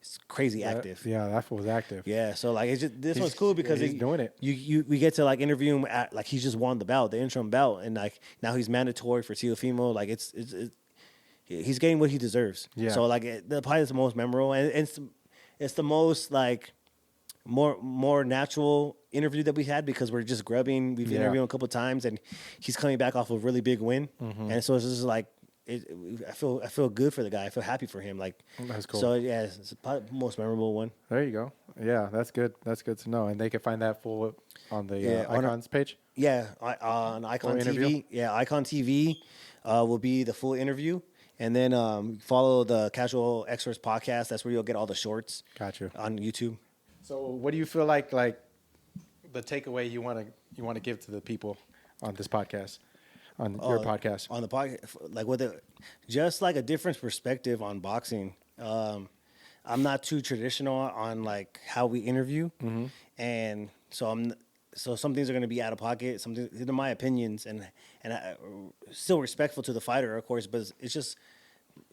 it's crazy active. Yeah, that fool was active. Yeah, so like this one's cool because he's doing it. We get to like interview him at like he's just won the belt, the interim belt, and like now he's mandatory for Teofimo. Like it's he's getting what he deserves. Yeah. So like the probably the most memorable, and it's the most like more natural interview that we had because we're just grubbing. We've interviewed him a couple of times, and he's coming back off a really big win, and so it's just like I feel good for the guy. I feel happy for him. Like that's cool. So yeah, it's probably the most memorable one. There you go. Yeah, that's good. That's good to know. And they can find that full on the Icons page. Yeah, on Icon TV. Yeah, Icon TV will be the full interview. And then follow the Casual Experts podcast. That's where you'll get all the shorts. Got you. On YouTube. So what do you feel like the takeaway you want to give to the people on this podcast, on your podcast? On the podcast, like just like a different perspective on boxing. I'm not too traditional on like how we interview, and so some things are going to be out of pocket. Some things, they're my opinions, and still respectful to the fighter, of course, but it's just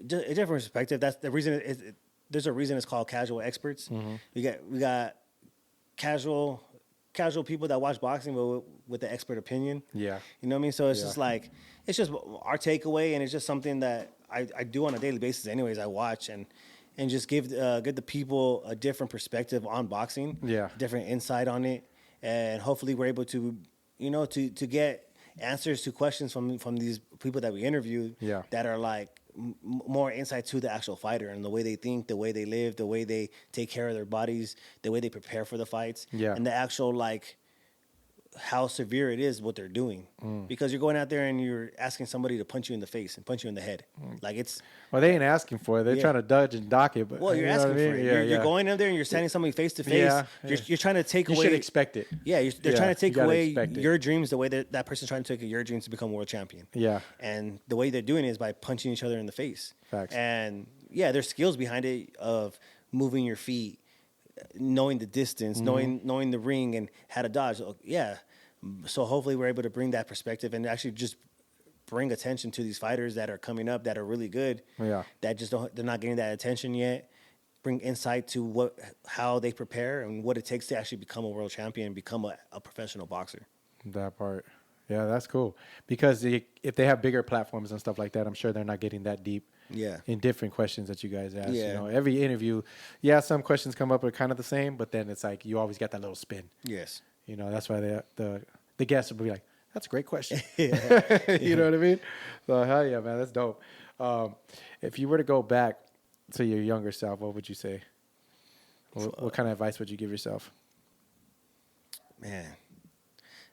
a different perspective. That's the reason. There's a reason it's called Casual Experts. We got casual people that watch boxing, but with the expert opinion. Yeah, you know what I mean. So it's just like it's just our takeaway, and it's just something that I do on a daily basis. Anyways, I watch and just give the people a different perspective on boxing. Yeah, different insight on it. And hopefully we're able to, to get answers to questions from these people that we interview that are like more insight to the actual fighter and the way they think, the way they live, the way they take care of their bodies, the way they prepare for the fights, and the actual like how severe it is what they're doing. Because you're going out there and you're asking somebody to punch you in the face and punch you in the head. Like it's they ain't asking for it. They're trying to dudge and dock it. But you're asking for it. You're going in there and you're standing somebody face to face. You're trying to take away. You should expect it. Yeah, they're trying to take away your dreams the way that person's trying to take your dreams to become world champion. Yeah, and the way they're doing it is by punching each other in the face. Facts. And there's skills behind it of moving your feet, knowing the distance, knowing the ring, and how to dodge. So hopefully we're able to bring that perspective and actually just bring attention to these fighters that are coming up that are really good. Yeah, that just they're not getting that attention yet. Bring insight to how they prepare and what it takes to actually become a world champion, become a professional boxer. That part. Yeah, that's cool. Because if they have bigger platforms and stuff like that, I'm sure they're not getting that deep in different questions that you guys ask. Yeah. Every interview, some questions come up are kind of the same, but then it's like you always got that little spin. Yes. That's why the guests will be like, that's a great question. You know what I mean? So, hell yeah, man. That's dope. If you were to go back to your younger self, what would you say? What kind of advice would you give yourself? Man,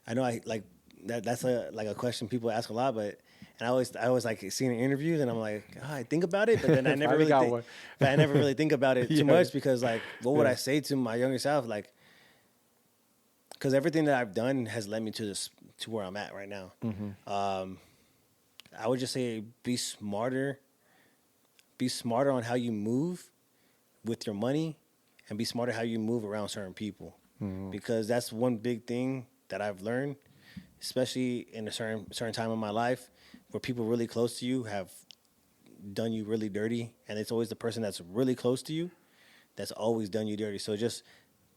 I know that's a question people ask a lot, but I always like seeing interviews, and I'm like, I think about it, but then I never really think about it too much because like, what would I say to my younger self? Like, because everything that I've done has led me to where I'm at right now. I would just say be smarter on how you move with your money, and be smarter how you move around certain people. Because that's one big thing that I've learned, especially in a certain time in my life, where people really close to you have done you really dirty, and it's always the person that's really close to you that's always done you dirty. So just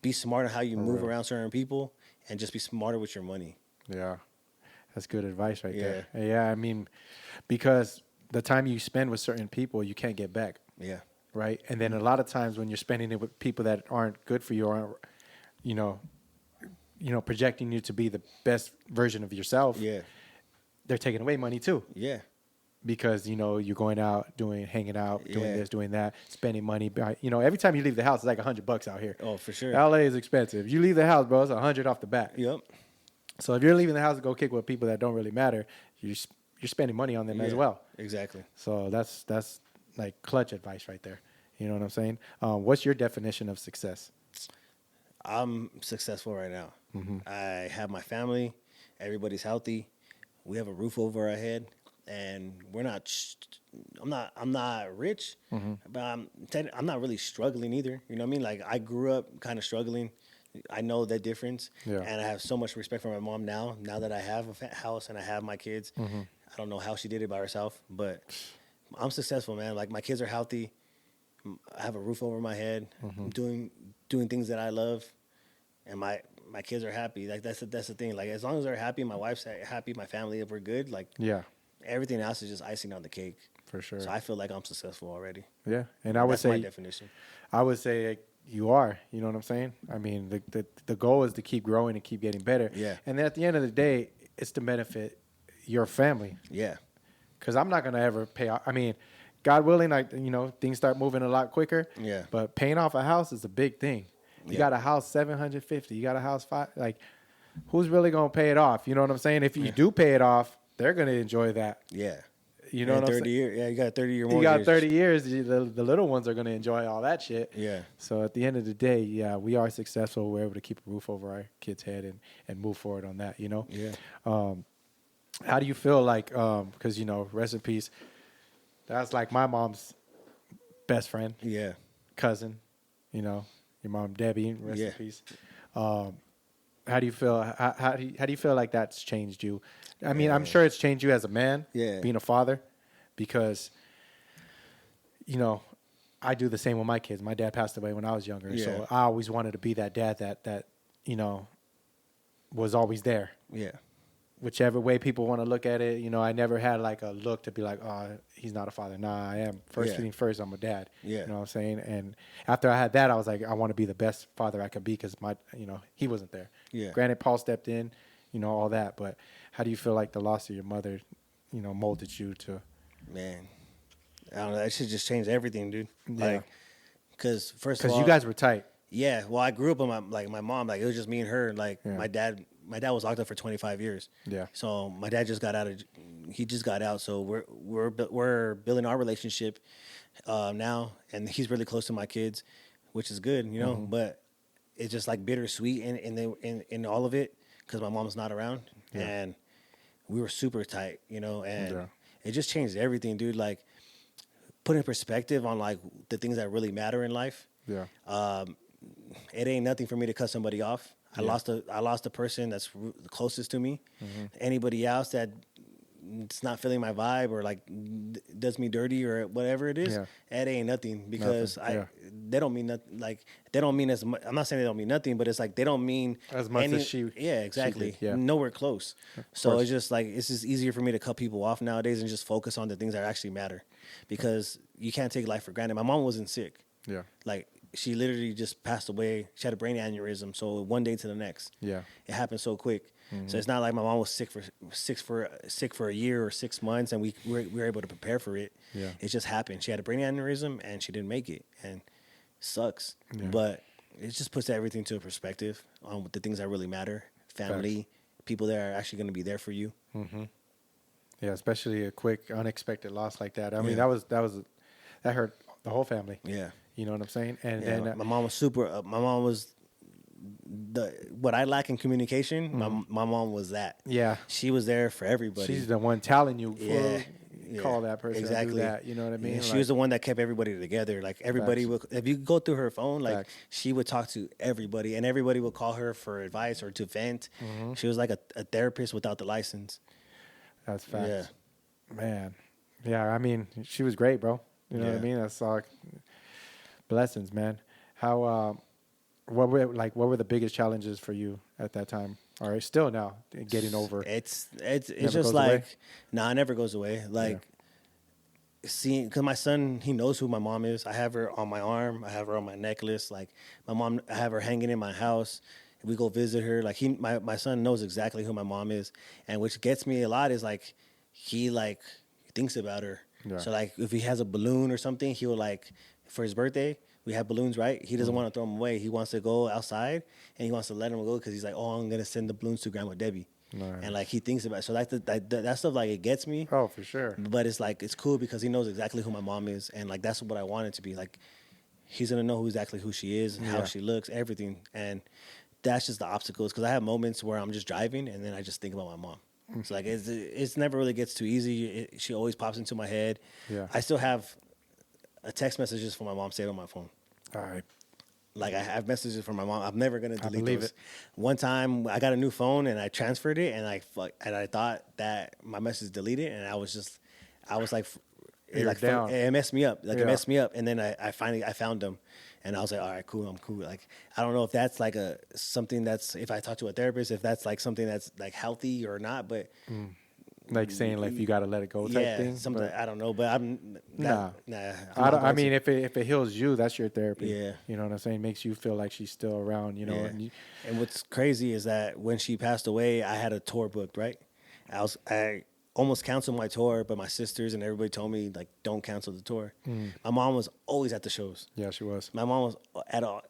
be smart on how you move around certain people, and just be smarter with your money. Yeah, that's good advice right there. Yeah, I mean, because the time you spend with certain people, you can't get back. Yeah. Right? And then a lot of times when you're spending it with people that aren't good for you, or aren't, projecting you to be the best version of yourself, they're taking away money too. Yeah. Because, you're going out, hanging out, doing Yeah. this, doing that, spending money. Every time you leave the house, it's like $100 out here. Oh, for sure. LA is expensive. You leave the house, bro, it's $100 off the bat. Yep. So if you're leaving the house to go kick with people that don't really matter, you're spending money on them as well. Exactly. So that's like clutch advice right there. You know what I'm saying? What's your definition of success? I'm successful right now. Mm-hmm. I have my family. Everybody's healthy. We have a roof over our head, and we're not. I'm not rich, but I'm not really struggling either. You know what I mean? Like, I grew up kind of struggling. I know that difference, and I have so much respect for my mom now. Now that I have a house and I have my kids, I don't know how she did it by herself, but I'm successful, man. Like, my kids are healthy. I have a roof over my head. I'm doing things that I love, and my kids are happy. Like, that's the thing. Like, as long as they're happy, my wife's happy, my family, if we're good, like, everything else is just icing on the cake. For sure. So I feel like I'm successful already. Yeah, and I would That's say my definition. I would say you are. You know what I'm saying? I mean, the goal is to keep growing and keep getting better. Yeah. And at the end of the day, it's to benefit your family. Yeah. Because I'm not gonna ever pay off. I mean, God willing, things start moving a lot quicker. Yeah. But paying off a house is a big thing. You got a house $750. You got a house $5. Like, who's really gonna pay it off? You know what I'm saying? If you do pay it off, they're gonna enjoy that. Yeah. You know what I'm saying? 30 years. Yeah, you got a 30-year mortgage. You got 30 years. The little ones are gonna enjoy all that shit. Yeah. So at the end of the day, we are successful. We're able to keep a roof over our kids' head and move forward on that. Yeah. How do you feel like? Because rest in peace. That's like my mom's best friend. Yeah. Cousin. Your mom Debbie. Rest in peace. How do you feel? How do you feel like that's changed you? I mean, I'm sure it's changed you as a man. Yeah. Being a father, because I do the same with my kids. My dad passed away when I was younger, so I always wanted to be that dad that was always there. Yeah. Whichever way people want to look at it, I never had like a look to be like, oh, he's not a father. Nah, I am. First thing first, I'm a dad. Yeah. You know what I'm saying? And after I had that, I was like, I want to be the best father I could be because he wasn't there. Yeah. Granted, Paul stepped in, all that. But how do you feel like the loss of your mother, molded you to? Man, I don't know. That shit just changed everything, dude. Yeah. Like, because first of all, Because you guys were tight. Yeah. Well, I grew up with my mom. Like, it was just me and her. Like, my dad was locked up for 25 years. Yeah. So my dad just got out. He just got out. So we're building our relationship now, and he's really close to my kids, which is good, But it's just like bittersweet in all of it because my mom's not around, and we were super tight, and it just changed everything, dude. Like, put in perspective on like the things that really matter in life. Yeah. It ain't nothing for me to cut somebody off. I lost a person that's the closest to me. Anybody else that it's not feeling my vibe or like does me dirty or whatever it is, it ain't nothing because they don't mean nothing. Like, they don't mean as much. I'm not saying they don't mean nothing, but it's like they don't mean as much as she. Yeah, exactly. She did, Nowhere close. So it's just like it's just easier for me to cut people off nowadays and just focus on the things that actually matter, because you can't take life for granted. My mom wasn't sick. Yeah. Like, she literally just passed away. She had a brain aneurysm. So one day to the next. Yeah. It happened so quick. So it's not like my mom was sick for a year or 6 months and we were able to prepare for it. Yeah. It just happened. She had a brain aneurysm and she didn't make it. And it sucks. Yeah. But it just puts everything to a perspective on the things that really matter. Family, people that are actually going to be there for you. Mm-hmm. Yeah, especially a quick, unexpected loss like that. I mean, that hurt the whole family. Yeah. You know what I'm saying? And then my mom was super. My mom was what I lack in communication. My mom was that. Yeah, she was there for everybody. She's the one telling you. Call that person. Exactly. Do that. You know what I mean? Yeah, she was the one that kept everybody together. Like, everybody would. If you go through her phone, like, she would talk to everybody, and everybody would call her for advice or to vent. Mm-hmm. She was like a therapist without the license. That's facts. Yeah, man. Yeah, I mean, she was great, bro. You know what I mean? That's all. Blessings, man. How what were the biggest challenges for you at that time, or still now getting over? It's just like it never goes away. Like, seeing, because my son, he knows who my mom is. I have her on my arm. I have her on my necklace. Like, my mom, I have her hanging in my house. We go visit her. Like my son knows exactly who my mom is, and which gets me a lot is like he thinks about her. Yeah. So like if he has a balloon or something, he will like for his birthday. We have balloons, right? He doesn't want to throw them away. He wants to go outside and he wants to let them go because he's like, oh, I'm gonna send the balloons to Grandma Debbie. Nice. And like he thinks about it. So like that stuff like it gets me. Oh, for sure. But it's like it's cool because he knows exactly who my mom is, and like that's what I want it to be. Like he's gonna know exactly who she is and how she looks, everything. And that's just the obstacles because I have moments where I'm just driving and then I just think about my mom. So like it's never really gets too easy. She always pops into my head. Yeah. I still have a text messages from my mom saved on my phone. All right. Like I have messages from my mom. I'm never gonna delete believe those. it. One time I got a new phone and I transferred it and I thought that my message deleted and I was like down. it messed me up. Like Yeah. it messed me up and then I finally found them and I was like, all right, cool, I'm cool. Like I don't know if that's like something that's if I talk to a therapist if that's like something that's like healthy or not, but Like saying like you got to let it go type thing. something but- I don't know, but I'm Nah. nah. I mean, if it heals you, that's your therapy. Yeah. You know what I'm saying? Makes you feel like she's still around, you know. Yeah. And what's crazy is that when she passed away, I had a tour booked, right? I almost canceled my tour, but my sisters and everybody told me like, don't cancel the tour. My mom was always at the shows. Yeah, she was. My mom was at all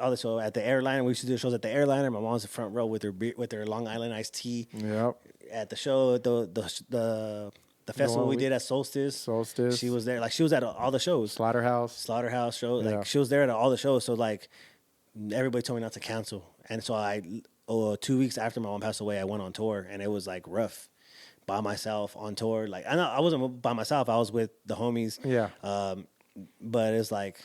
the shows at the airliner. We used to do shows at the airliner. My mom was in the front row with her Long Island iced tea. Yep. At the show, the festival one we we- did at Solstice. Solstice. She was there. Like she was at all the shows. Slaughterhouse show. Yeah. Like she was there at all the shows. So like everybody told me not to cancel. And so 2 weeks after my mom passed away, I went on tour and it was like rough by myself on tour. Like I wasn't by myself. I was with the homies. Yeah. But it's like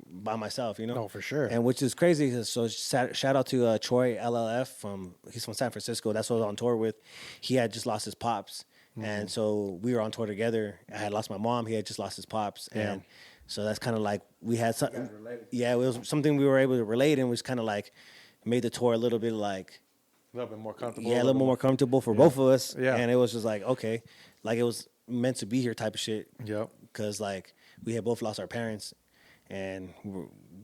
by myself, you know? No, for sure. And which is crazy. So shout out to Troy LLF he's from San Francisco. That's what I was on tour with. He had just lost his pops. And so we were on tour together. I had lost my mom. He had just lost his pops. Yeah. And so that's kind of like we had something. Yeah, it was something we were able to relate and was kind of like made the tour a little bit like, A little bit more comfortable. yeah, a little more comfortable for both of us. Yeah. And it was just like, okay, like it was meant to be here type of shit. Yep. Because like we had both lost our parents and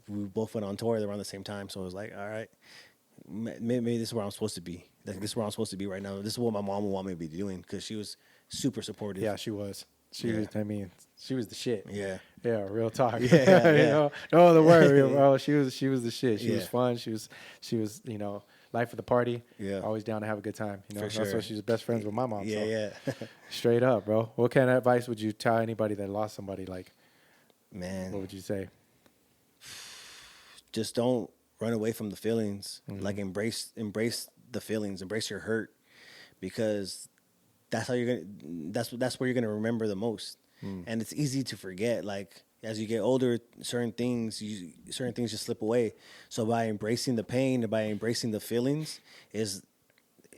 we both went on tour around the same time. So it was like, all right, maybe this is where I'm supposed to be. Like this is where I'm supposed to be right now. This is what my mom would want me to be doing because she was super supportive. Yeah, she was. She Yeah. was. I mean, she was the shit. Yeah. Yeah, real talk. Yeah, You yeah. know, no other word, bro. She was the shit. She was Yeah. fun. She was, you know, life of the party. Yeah. Always down to have a good time. You know, For that's sure. why she's best friends with my mom. Yeah, so. yeah. Straight up, bro. What kind of advice would you tell anybody that lost somebody? Like, Man, what would you say? just don't run away from the feelings. Like embrace the feelings, embrace your hurt, because that's how you're gonna. That's where you're gonna remember the most. And it's easy to forget. Like as you get older, certain things just slip away. So by embracing the pain, by embracing the feelings,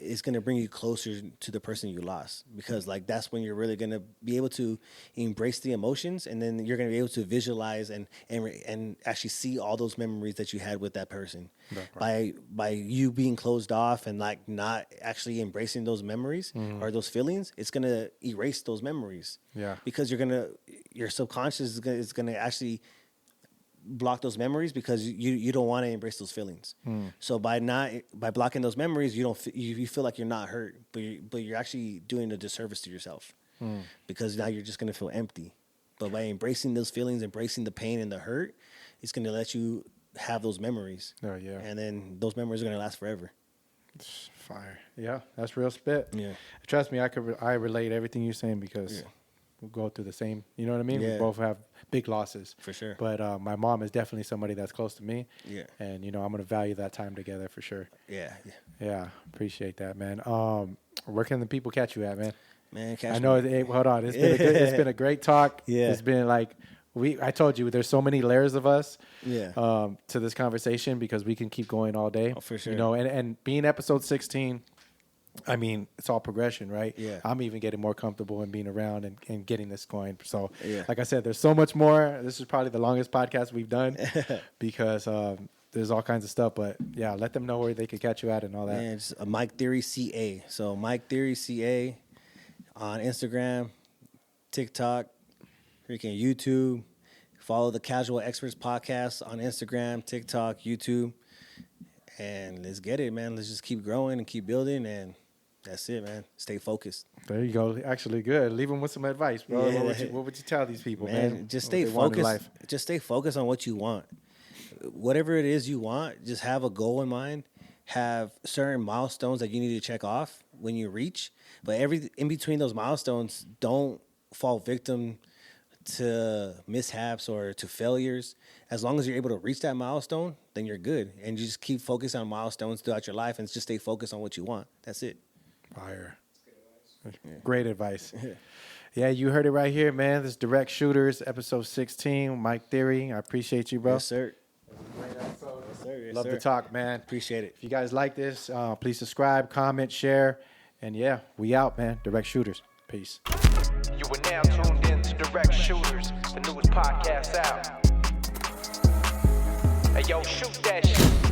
is going to bring you closer to the person you lost, because like that's when you're really going to be able to embrace the emotions, and then you're going to be able to visualize and actually see all those memories that you had with that person. By you being closed off and like not actually embracing those memories or those feelings, it's going to erase those memories. Yeah. Because your subconscious is going to actually block those memories because you don't want to embrace those feelings. So by blocking those memories, you feel like you're not hurt, but you're actually doing a disservice to yourself, because now you're just gonna feel empty. But by embracing those feelings, embracing the pain and the hurt, it's gonna let you have those memories. Oh, yeah. And then those memories are gonna last forever. Fire. Yeah, that's real spit. Yeah. Trust me, I relate everything you're saying because we go through the same. You know what I mean? Yeah. We both have big losses. For sure. But my mom is definitely somebody that's close to me. Yeah. And you know, I'm gonna value that time together for sure. Yeah. Yeah, appreciate that, man. Where can the people catch you at, man? Man, I know. Hold on, it's been a great talk. Yeah. It's been like I told you, there's so many layers of us. Yeah. To this conversation because we can keep going all day. Oh, for sure. You know, and being episode 16. I mean, it's all progression, right? Yeah. I'm even getting more comfortable in being around and getting this going. So, Yeah. like I said, there's so much more. This is probably the longest podcast we've done because there's all kinds of stuff. But, yeah, let them know where they can catch you at and all that. Man, it's Mike Theory CA. So Mike Theory CA on Instagram, TikTok, freaking YouTube. Follow the Casual Experts Podcast on Instagram, TikTok, YouTube. and let's get it, man. Let's just keep growing and keep building, and that's it, man. Stay focused. There you go. Actually, good. Leave them with some advice, bro. Yeah. What would you tell these people, man? Just what stay they want in focused. life? Just stay focused on what you want. Whatever it is you want, just have a goal in mind. Have certain milestones that you need to check off when you reach. But in between those milestones, don't fall victim to mishaps or to failures. As long as you're able to reach that milestone, then you're good. And you just keep focused on milestones throughout your life and just stay focused on what you want. That's it. Fire. Great advice. Yeah, you heard it right here, man. This is Direct Shooters, episode 16. Mike Theory. I appreciate you, bro. Yes, sir. Great episode. Yes, sir. Yes, Love sir. to talk, man. Appreciate it. If you guys like this, please subscribe, comment, share. And yeah, we out, man. Direct Shooters. Peace. You are now tuned in to Direct Shooters, the newest podcast out. Hey, yo, shoot that shit.